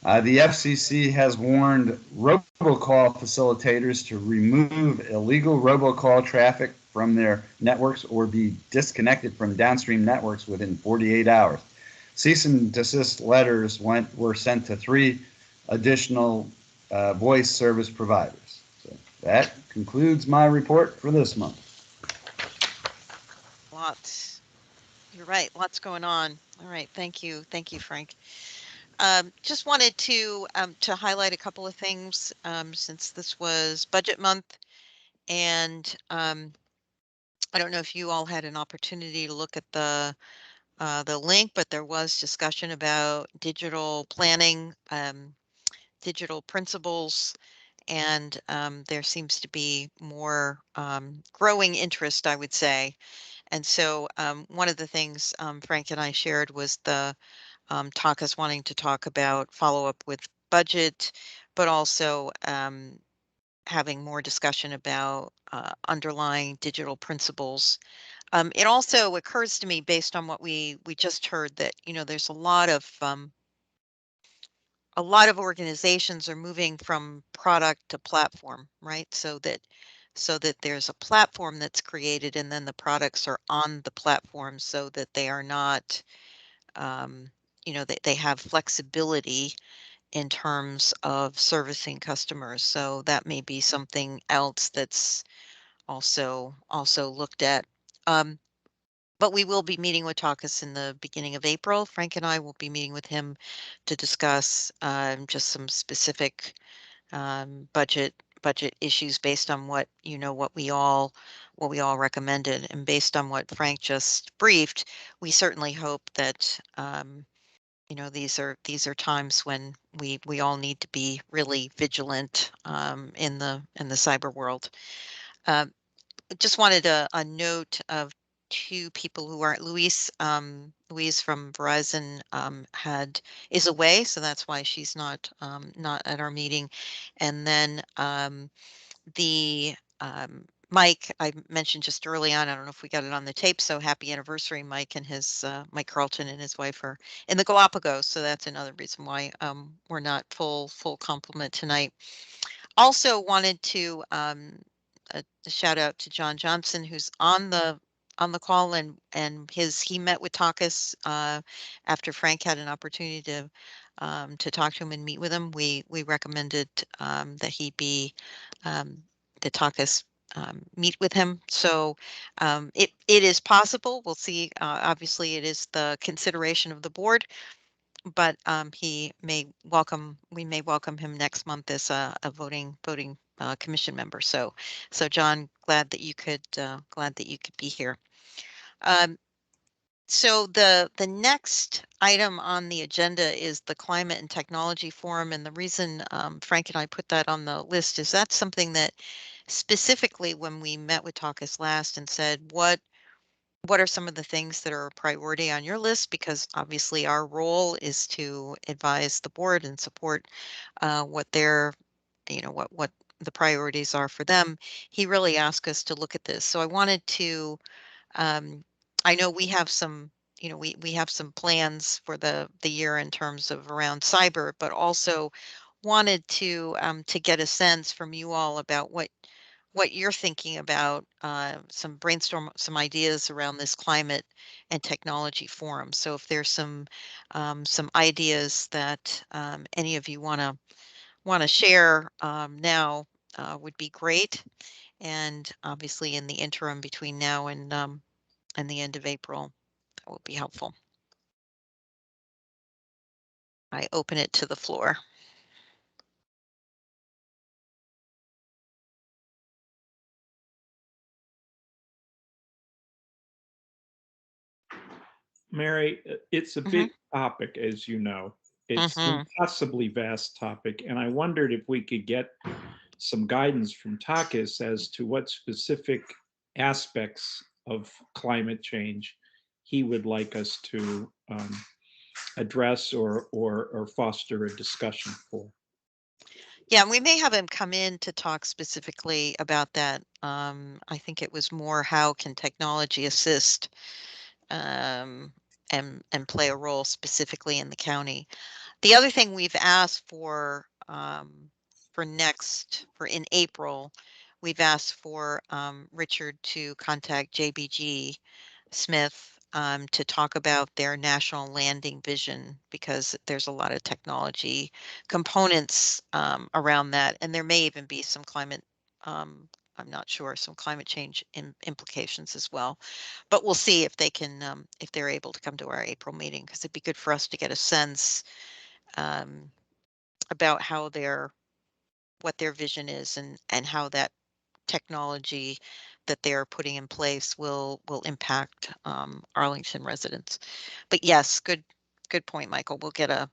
The FCC has warned robocall facilitators to remove illegal robocall traffic from their networks or be disconnected from downstream networks within 48 hours. Cease and desist letters were sent to 3 additional voice service providers. So that concludes my report for this month. Lots. You're right. Lots going on. All right. Thank you. Thank you, Frank. Just wanted to highlight a couple of things since this was budget month, and I don't know if you all had an opportunity to look at the link, but there was discussion about digital planning, digital principles, and there seems to be more growing interest, I would say. And so one of the things Frank and I shared was the talk us wanting to talk about follow-up with budget, but also having more discussion about underlying digital principles. It also occurs to me, based on what we just heard, that there's a lot of organizations are moving from product to platform, right? So that there's a platform that's created, and then the products are on the platform, so that they are not, they have flexibility in terms of servicing customers. So that may be something else that's also looked at. But we will be meeting with Takis in the beginning of April. Frank and I will be meeting with him to discuss just some specific budget issues based on what we all recommended, and based on what Frank just briefed. We certainly hope that these are times when we all need to be really vigilant in the cyber world. Just wanted a note of 2 people who aren't Louise from Verizon is away, so that's why she's not at our meeting. And then the Mike, I mentioned just early on, I don't know if we got it on the tape, so happy anniversary, Mike, and his Mike Carlton and his wife are in the Galapagos, so that's another reason why we're not full complement tonight. Also wanted to a shout out to John Johnson, who's on the call, and he met with Takis after Frank had an opportunity to talk to him and meet with him. We recommended that he be that Takis meet with him. So it is possible. We'll see. Obviously, it is the consideration of the board, but we may welcome him next month as a voting commission member. So John, glad that you could be here. So the next item on the agenda is the Climate and Technology Forum, and the reason Frank and I put that on the list is that's something that specifically, when we met with Takis last and said, what are some of the things that are a priority on your list? Because obviously our role is to advise the board and support what they're, what the priorities are for them. He really asked us to look at this. So I wanted to, I know we have some, we have some plans for the year in terms of around cyber, but also wanted to get a sense from you all about what you're thinking about, some brainstorm some ideas around this climate and technology forum. So if there's some ideas that any of you want to share now, would be great. And obviously in the interim between now and the end of April, that will be helpful. I open it to the floor. Mary, it's a big topic, as you know. It's an impossibly vast topic, and I wondered if we could get some guidance from Takis as to what specific aspects of climate change he would like us to address or foster a discussion for. Yeah, we may have him come in to talk specifically about that. I think it was more how can technology assist and play a role specifically in the county. The other thing we've asked for in April, we've asked for Richard to contact JBG Smith to talk about their national landing vision, because there's a lot of technology components around that, and there may even be some climate. I'm not sure, some climate change implications as well, but we'll see if they can, if they're able to come to our April meeting, because it'd be good for us to get a sense about what their vision is, and how that technology that they're putting in place will impact Arlington residents. But yes, good point, Michael. We'll get a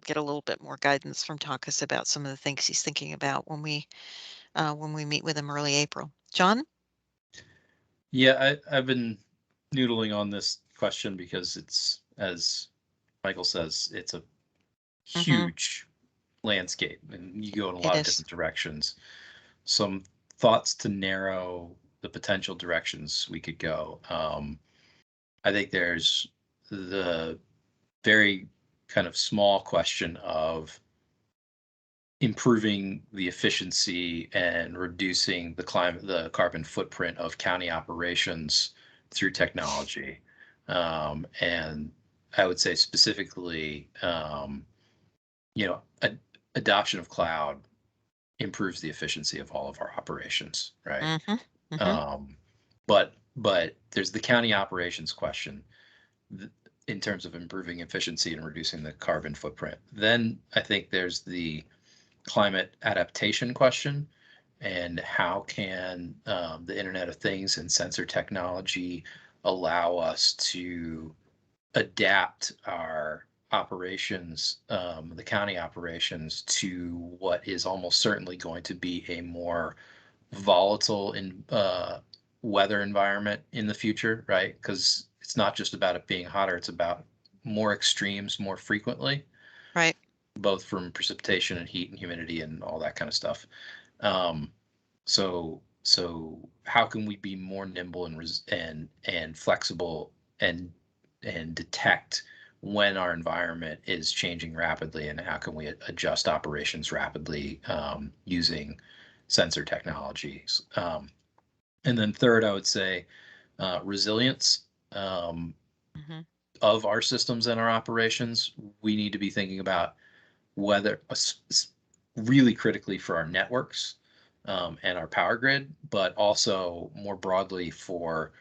little bit more guidance from Takas about some of the things he's thinking about when we meet with him early April. John? Yeah, I've been noodling on this question because it's, as Michael says, it's a huge landscape and you go in a lot of different directions. Some thoughts to narrow the potential directions we could go. I think there's the very kind of small question of improving the efficiency and reducing the carbon footprint of county operations through technology. And I would say specifically, adoption of cloud improves the efficiency of all of our operations, right? But there's the county operations question in terms of improving efficiency and reducing the carbon footprint. Then I think there's the climate adaptation question, and how can the Internet of Things and sensor technology allow us to adapt our operations, the county operations, to what is almost certainly going to be a more volatile weather environment in the future, right? Because it's not just about it being hotter, it's about more extremes more frequently. Right. Both from precipitation and heat and humidity and all that kind of stuff. So how can we be more nimble and flexible and detect when our environment is changing rapidly, and how can we adjust operations rapidly using sensor technologies? And then third, I would say resilience of our systems and our operations. We need to be thinking about whether really critically for our networks and our power grid, but also more broadly for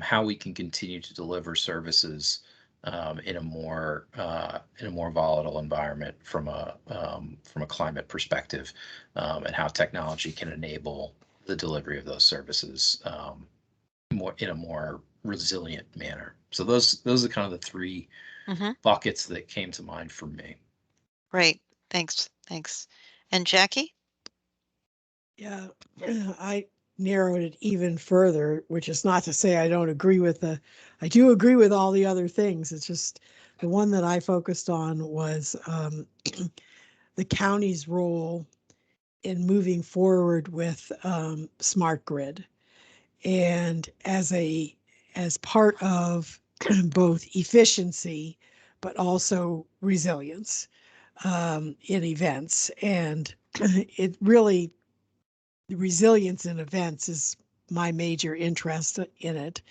how we can continue to deliver services in a more volatile environment from a climate perspective, and how technology can enable the delivery of those services in a more resilient manner. So those are kind of the three buckets that came to mind for me. Great. Thanks. And Jackie? Yeah, I narrowed it even further, which is not to say I don't agree with I do agree with all the other things. It's just the one that I focused on was the county's role in moving forward with smart grid, and as part of both efficiency but also resilience in events. And it really, the resilience in events is my major interest in it,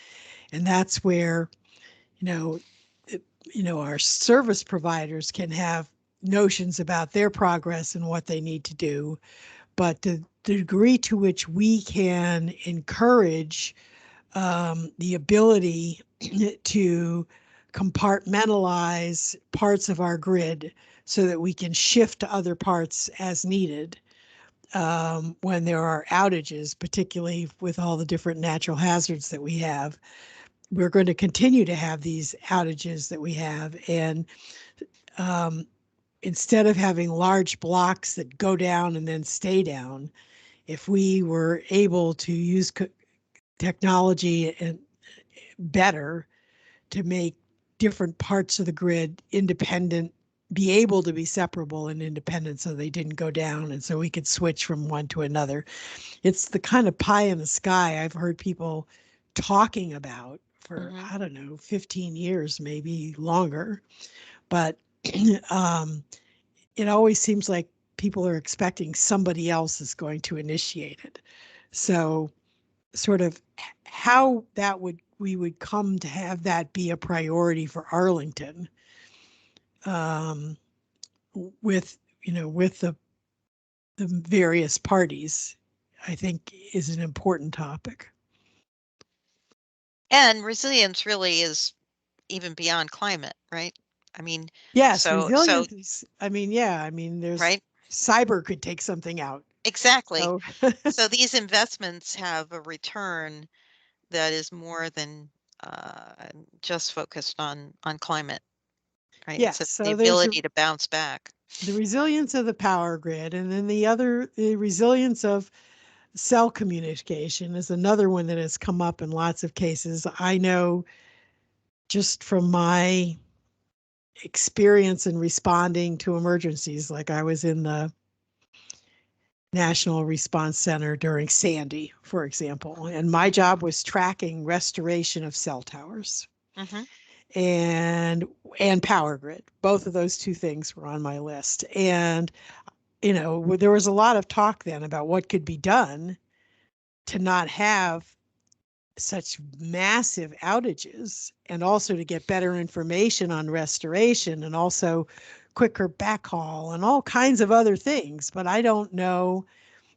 and that's where you know our service providers can have notions about their progress and what they need to do, but the degree to which we can encourage the ability to compartmentalize parts of our grid so that we can shift to other parts as needed when there are outages, particularly with all the different natural hazards that we have. We're going to continue to have these outages that we have. And instead of having large blocks that go down and then stay down, if we were able to use technology and better to make different parts of the grid independent, be able to be separable and independent so they didn't go down, and so we could switch from one to another. It's the kind of pie in the sky I've heard people talking about for, I don't know, 15 years, maybe longer. But it always seems like people are expecting somebody else is going to initiate it. So sort of how we would come to have that be a priority for Arlington with the various parties, I think is an important topic. And resilience really is even beyond climate, right? I mean, yes, so resilience is, there's right, cyber could take something out. exactly. So, So these investments have a return that is more than just focused on climate, right? yes, It's the so there's ability to bounce back. the resilience of the power grid, and then the resilience of cell communication is another one that has come up in lots of cases. I know just from my experience in responding to emergencies, like I was in the National Response Center during Sandy, for example, and my job was tracking restoration of cell towers and power grid. Both of those two things were on my list. And there was a lot of talk then about what could be done to not have such massive outages, and also to get better information on restoration, and also quicker backhaul and all kinds of other things. But I don't know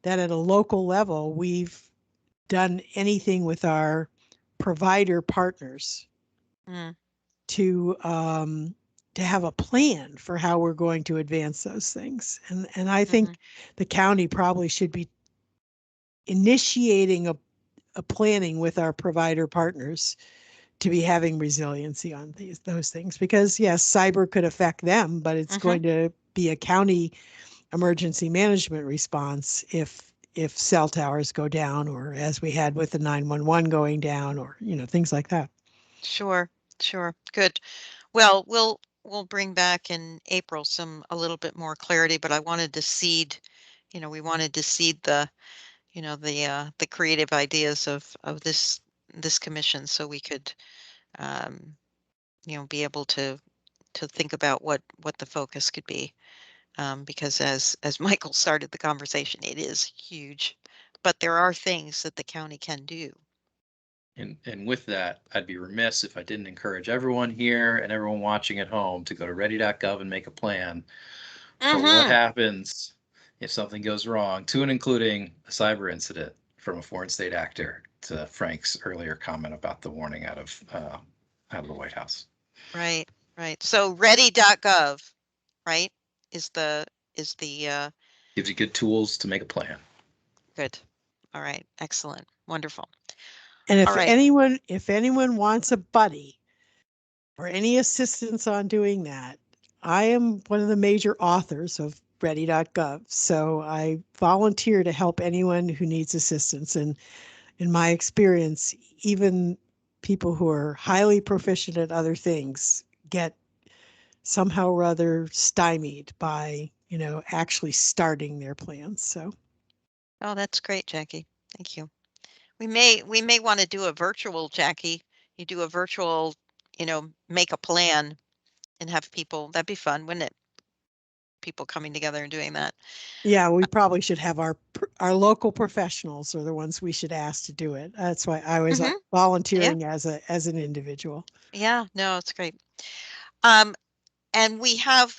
that at a local level we've done anything with our provider partners to have a plan for how we're going to advance those things. And I think the county probably should be initiating a planning with our provider partners to be having resiliency on those things, because yes, cyber could affect them, but it's going to be a county emergency management response if cell towers go down, or as we had with the 911 going down, or things like that. Sure, good. Well, we'll bring back in April a little bit more clarity, but I wanted to seed, we wanted to seed the the creative ideas of this commission, so we could be able to think about what the focus could be, because as Michael started the conversation, it is huge, but there are things that the county can do. And with that, I'd be remiss if I didn't encourage everyone here and everyone watching at home to go to ready.gov and make a plan for what happens if something goes wrong, to and including a cyber incident from a foreign state actor, to Frank's earlier comment about the warning out of the White House. Right. So ready.gov, right, is the gives you good tools to make a plan. Good. All right. Excellent. Wonderful. And if anyone wants a buddy or any assistance on doing that, I am one of the major authors of ready.gov. So I volunteer to help anyone who needs assistance. And in my experience, even people who are highly proficient at other things get somehow or other stymied by, actually starting their plans. So Oh, that's great, Jackie. Thank you. We may want to do a virtual, Jackie. You do a virtual, make a plan and have people. That'd be fun, wouldn't it? People coming together and doing that. Yeah, we probably should have our local professionals are the ones we should ask to do it. That's why I was Yeah. volunteering as an individual. Yeah, no, it's great. And we have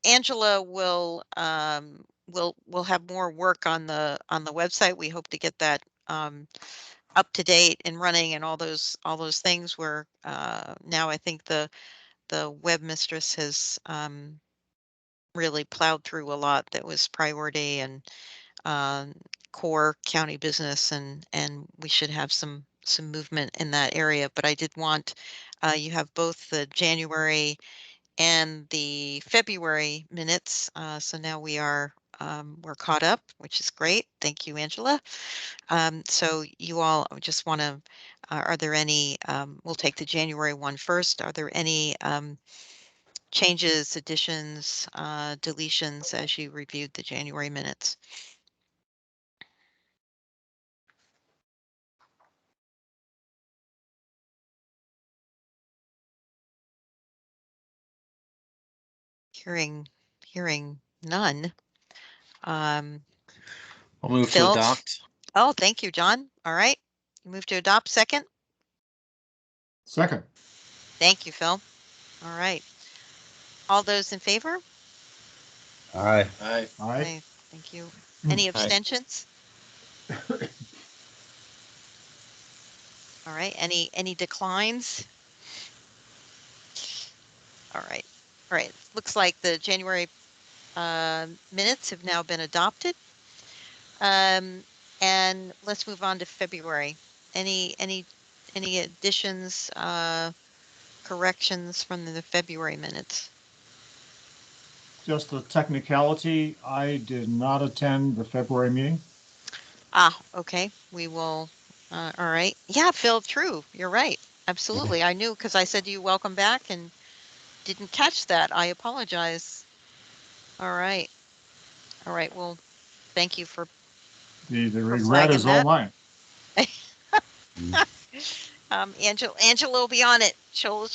Angela will have more work on the website. We hope to get that up to date and running and all those things where now I think the web mistress has really plowed through a lot that was priority and core county business, and we should have some movement in that area. But I did want you have both the January and the February minutes. So now we're caught up, which is great. Thank you, Angela. So you all just want to, are there any, we'll take the January one first. Are there any changes, additions, deletions as you reviewed the January minutes? Hearing none. I'll move Phil? to adopt. Oh, thank you, John. All right. You move to adopt second. Second. Thank you, Phil. All right. All those in favor? Aye. Aye. Aye. Thank you. Any Aye. abstentions? All right. Any declines? All right. All right. Looks like the January minutes have now been adopted. And let's move on to February. Any additions, corrections from the February minutes? Just a technicality, I did not attend the February meeting. Okay. We will, all right. Yeah, Phil, true. You're right. Absolutely. I knew because I said to you, welcome back, and didn't catch that. I apologize. All right. All right. Well, thank you for The regret flagging is all that. mine. Angela will be on it. She'll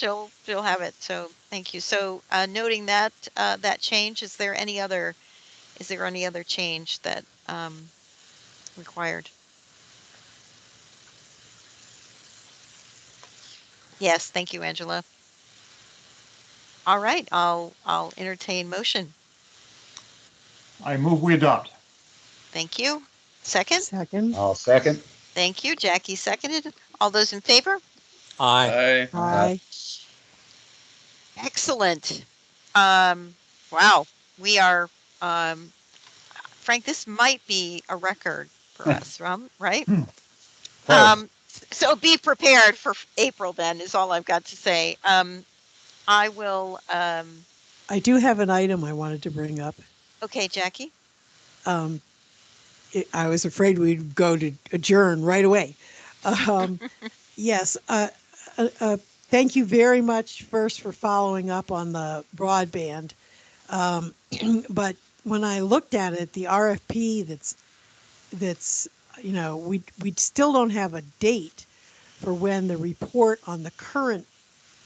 have it. So thank you. So noting that that change, is there any other change that required? Yes, thank you, Angela. All right, I'll entertain motion. I move we adopt. Thank you. Second? Second. I'll second. Thank you. Jackie seconded. All those in favor? Aye. Aye. Excellent. Wow, we are, Frank, this might be a record for us, right? So be prepared for April then, is all I've got to say. I will, I do have an item I wanted to bring up. okay, Jackie. I was afraid we'd go to adjourn right away. Yes. Thank you very much first for following up on the broadband. But when I looked at it, the RFP that's we still don't have a date for when the report on the current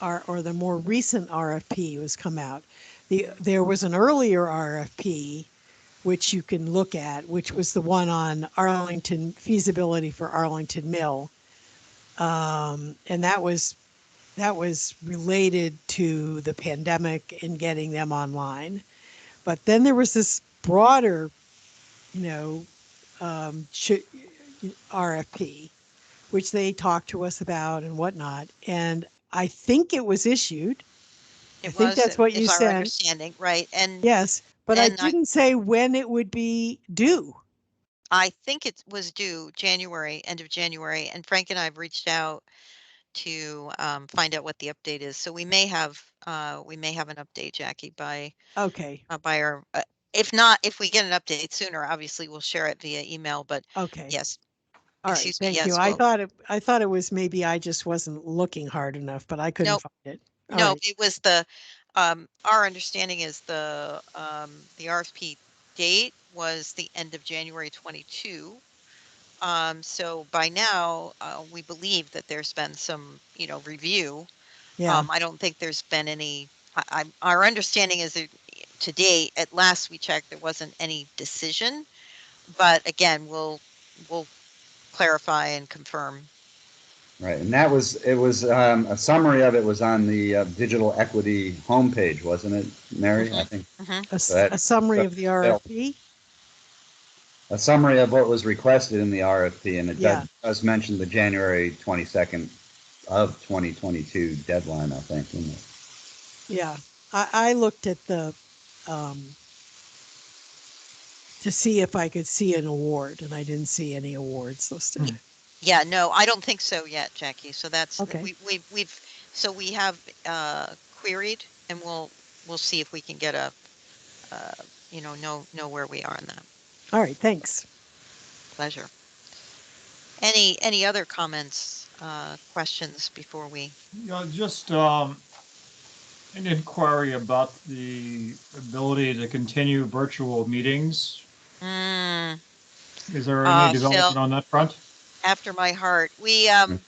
or the more recent RFP was come out. There was an earlier RFP which you can look at, which was the one on Arlington feasibility for Arlington Mill, and that was related to the pandemic and getting them online. But then there was this broader, RFP, which they talked to us about and whatnot. And I think it was issued. I think that's what you is our said. understanding, right? And yes, but I and didn't say when it would be due. I think it was due January, end of January, and Frank and I have reached out to find out what the update is. So we may have an update, Jackie, by Okay. by our. If not, if we get an update sooner, obviously we'll share it via email. But Okay. yes, All right. excuse me. Thank Yes, you. I thought it was maybe I just wasn't looking hard enough, but I couldn't Nope. find it. All No, right. it was the our understanding is the RFP date was the end of January 22. So by now, we believe that there's been some, review. Yeah. I don't think there's been any, our understanding is that to date, at last we checked, there wasn't any decision. But again, we'll clarify and confirm. Right, and that was, it was, a summary of it was on the digital equity homepage, wasn't it, Mary? I think A summary of the RFP? a summary of what was requested in the RFP, and it Yeah. does mention the January 22nd of 2022 deadline, I think, isn't it? Yeah, I looked at the, to see if I could see an award, and I didn't see any awards listed. Yeah, no, I don't think so yet, Jackie. So that's, Okay. so we have queried, and we'll see if we can get a, know where we are on that. All right, thanks. Pleasure. Any other comments, questions before we? Just an inquiry about the ability to continue virtual meetings. Is there any development Phil, on that front? After my heart, we right.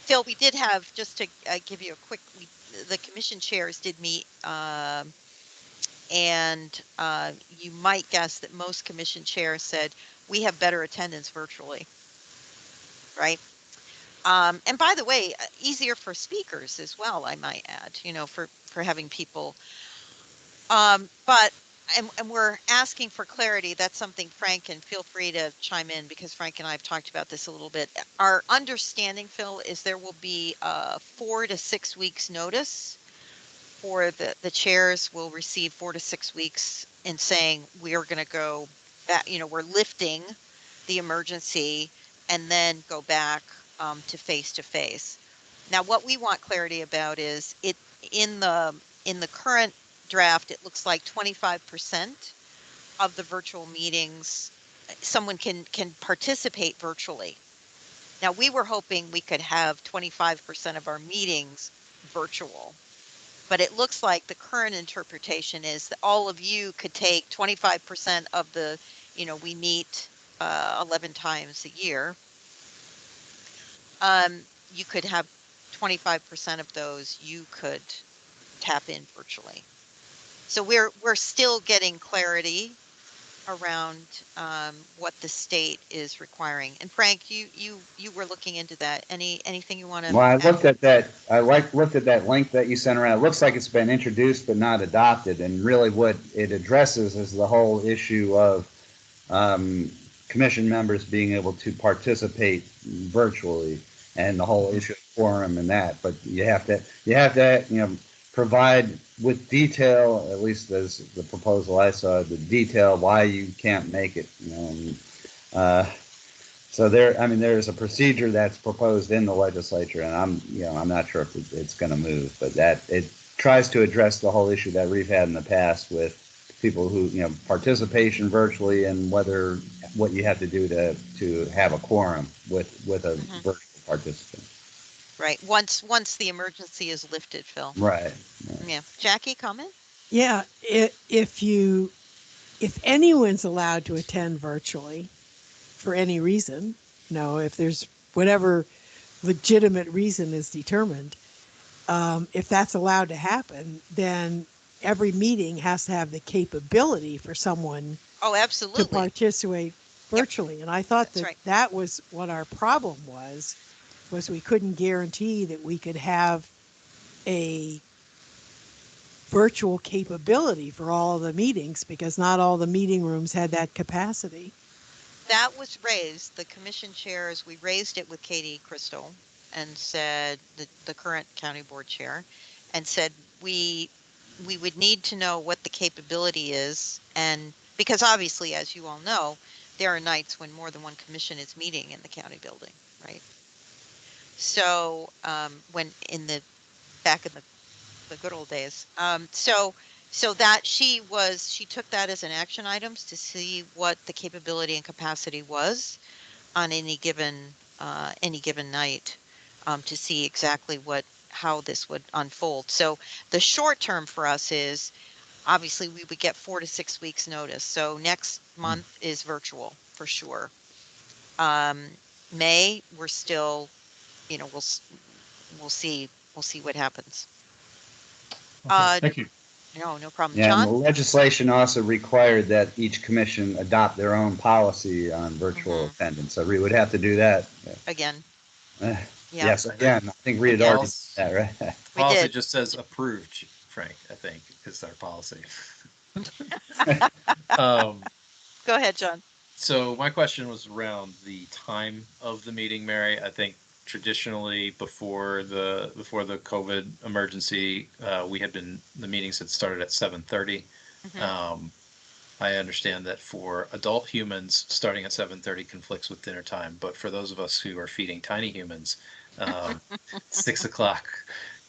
Phil, we did have, just to give you a quick, the commission chairs did meet, and you might guess that most commission chairs said we have better attendance virtually, right? And by the way, easier for speakers as well, I might add, for having people. But and we're asking for clarity. That's something, Frank, and feel free to chime in, because Frank and I have talked about this a little bit. Our understanding, Phil, is there will be 4 to 6 weeks notice, or the chairs will receive 4 to 6 weeks in saying we are going to go back, we're lifting the emergency and then go back to face. Now, what we want clarity about is it in the current draft, it looks like 25% of the virtual meetings, someone can participate virtually. Now, we were hoping we could have 25% of our meetings virtual, but it looks like the current interpretation is that all of you could take 25% of the, we meet 11 times a year. You could have 25% of those you could tap in virtually. So we're still getting clarity around what the state is requiring. And Frank, you were looking into that. Anything you want to? Well, I looked at that. Looked at that link that you sent around. It looks like it's been introduced but not adopted. And really, what it addresses is the whole issue of commission members being able to participate virtually, and the whole issue of quorum and that. But you have to provide with detail, at least as the proposal I saw, the detail why you can't make it. So there's a procedure that's proposed in the legislature, and I'm not sure if it's going to move, but that it tries to address the whole issue that we've had in the past with people who, participation virtually, and what you have to do to have a quorum with a virtual participant. Right. Once the emergency is lifted, Phil. Right. Yeah. Jackie, comment? Yeah, if anyone's allowed to attend virtually for any reason, if there's whatever legitimate reason is determined, if that's allowed to happen, then every meeting has to have the capability for someone Oh, absolutely. to participate virtually. Yep. And I thought that was what our problem was we couldn't guarantee that we could have a virtual capability for all of the meetings, because not all the meeting rooms had that capacity. That was raised, the commission chairs, we raised it with Katie Crystal, and said, the current county board chair, and said we would need to know what the capability is, and because obviously, as you all know, there are nights when more than one commission is meeting in the county building, right? So when back in the good old days, so that she took that as an action items to see what the capability and capacity was on any given night, to see exactly how this would unfold. So the short term for us is obviously we would get 4 to 6 weeks notice. So next month is virtual for sure. May, we're still, we'll see what happens. Okay, thank you. No problem. Yeah, and the John? legislation also required that each commission adopt their own policy on virtual attendance. So we would have to do that. Again. Uh, Yeah. Yes, again, I think Rita Again. already did that, right? We Policy did. just says approved, Frank, I think, is our policy. Um, Go ahead, John. So my question was around the time of the meeting, Mary. I think traditionally before the COVID emergency, the meetings had started at 7:30. I understand that for adult humans, starting at 7:30 conflicts with dinner time, but for those of us who are feeding tiny humans, 6 o'clock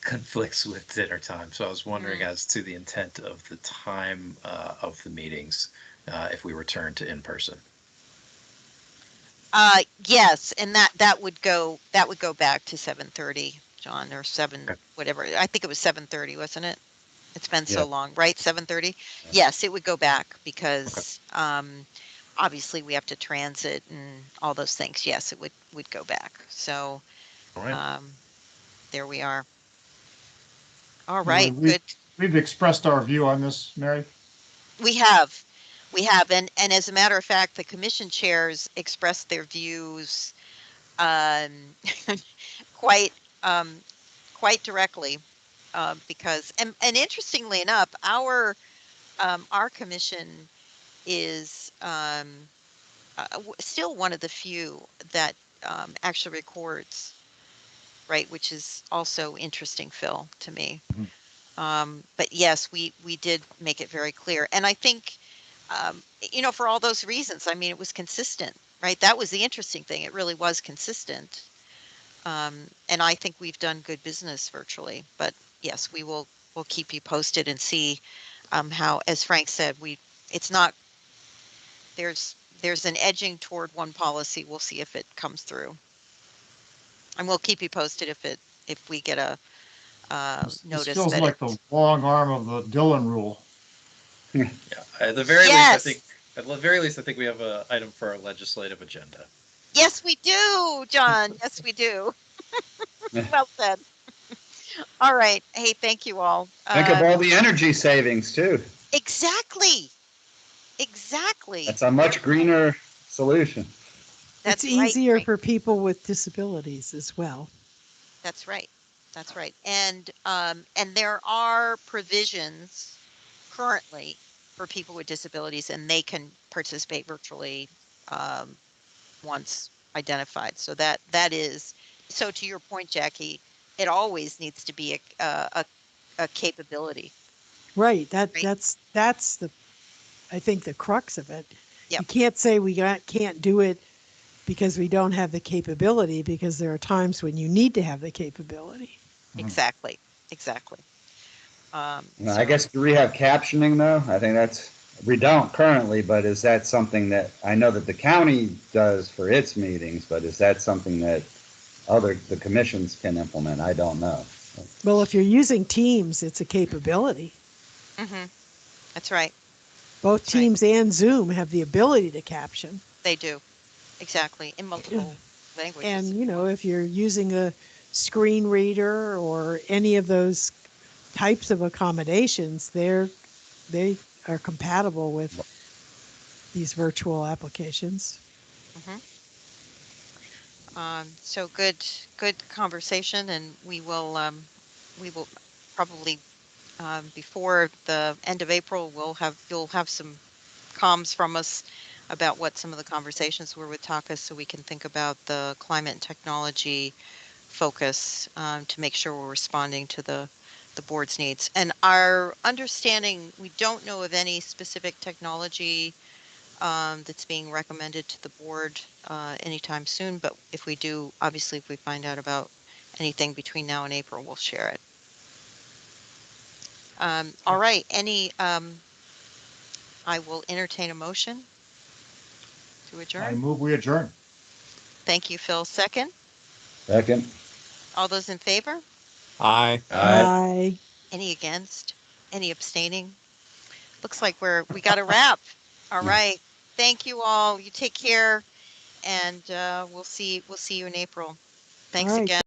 conflicts with dinner time. So I was wondering as to the intent of the time of the meetings if we return to in person. Yes, and that would go back to 7:30, John, or 7 whatever. I think it was 7:30, wasn't it? It's been so long, right? 7:30. Yes, it would go back because obviously we have to transit and all those things. Yes, it would go back. So there we are. All right, good. We've expressed our view on this, Mary. We have, and as a matter of fact, the commission chairs expressed their views quite directly because, and interestingly enough, our commission is still one of the few that actually records, right? Which is also interesting, Phil, to me. But yes, we did make it very clear, and I think for all those reasons. I mean, it was consistent, right? That was the interesting thing. It really was consistent. And I think we've done good business virtually, but yes, we'll keep you posted and see how, as Frank said, it's not, there's an edging toward one policy. We'll see if it comes through. And we'll keep you posted if we get a notice. This feels like the long arm of the Dillon rule. Yeah, at the very least, I think we have an item for our legislative agenda. Yes, we do, John. Yes, we do. Well said. All right. Hey, thank you all. Think of all the energy savings too. Exactly. That's a much greener solution. It's easier for people with disabilities as well. That's right. And there are provisions currently for people with disabilities, and they can participate virtually once identified. So that is, so to your point, Jackie, it always needs to be a capability. Right. That's the, I think, the crux of it. Yep. You can't say we can't do it because we don't have the capability, because there are times when you need to have the capability. Exactly. I guess, do we have captioning though? I think we don't currently, but is that something that, I know that the county does for its meetings, but is that something that the commissions can implement? I don't know. Well, if you're using Teams, it's a capability. That's right. Both Teams and Zoom have the ability to caption. They do. Exactly. In multiple languages. And, if you're using a screen reader or any of those types of accommodations, they are compatible with these virtual applications. So good conversation, and we will probably before the end of April, you'll have some comms from us about what some of the conversations were with TACA, so we can think about the climate and technology focus to make sure we're responding to the board's needs. And our understanding, we don't know of any specific technology that's being recommended to the board anytime soon, but if we do, obviously, if we find out about anything between now and April, we'll share it. All right, I will entertain a motion to adjourn. I move we adjourn. Thank you, Phil. Second? Second. All those in favor? Aye. Aye. Any against? Any abstaining? looks like we got a wrap. All Yeah. right. Thank you all. You take care, and we'll see you in April. Thanks right. again.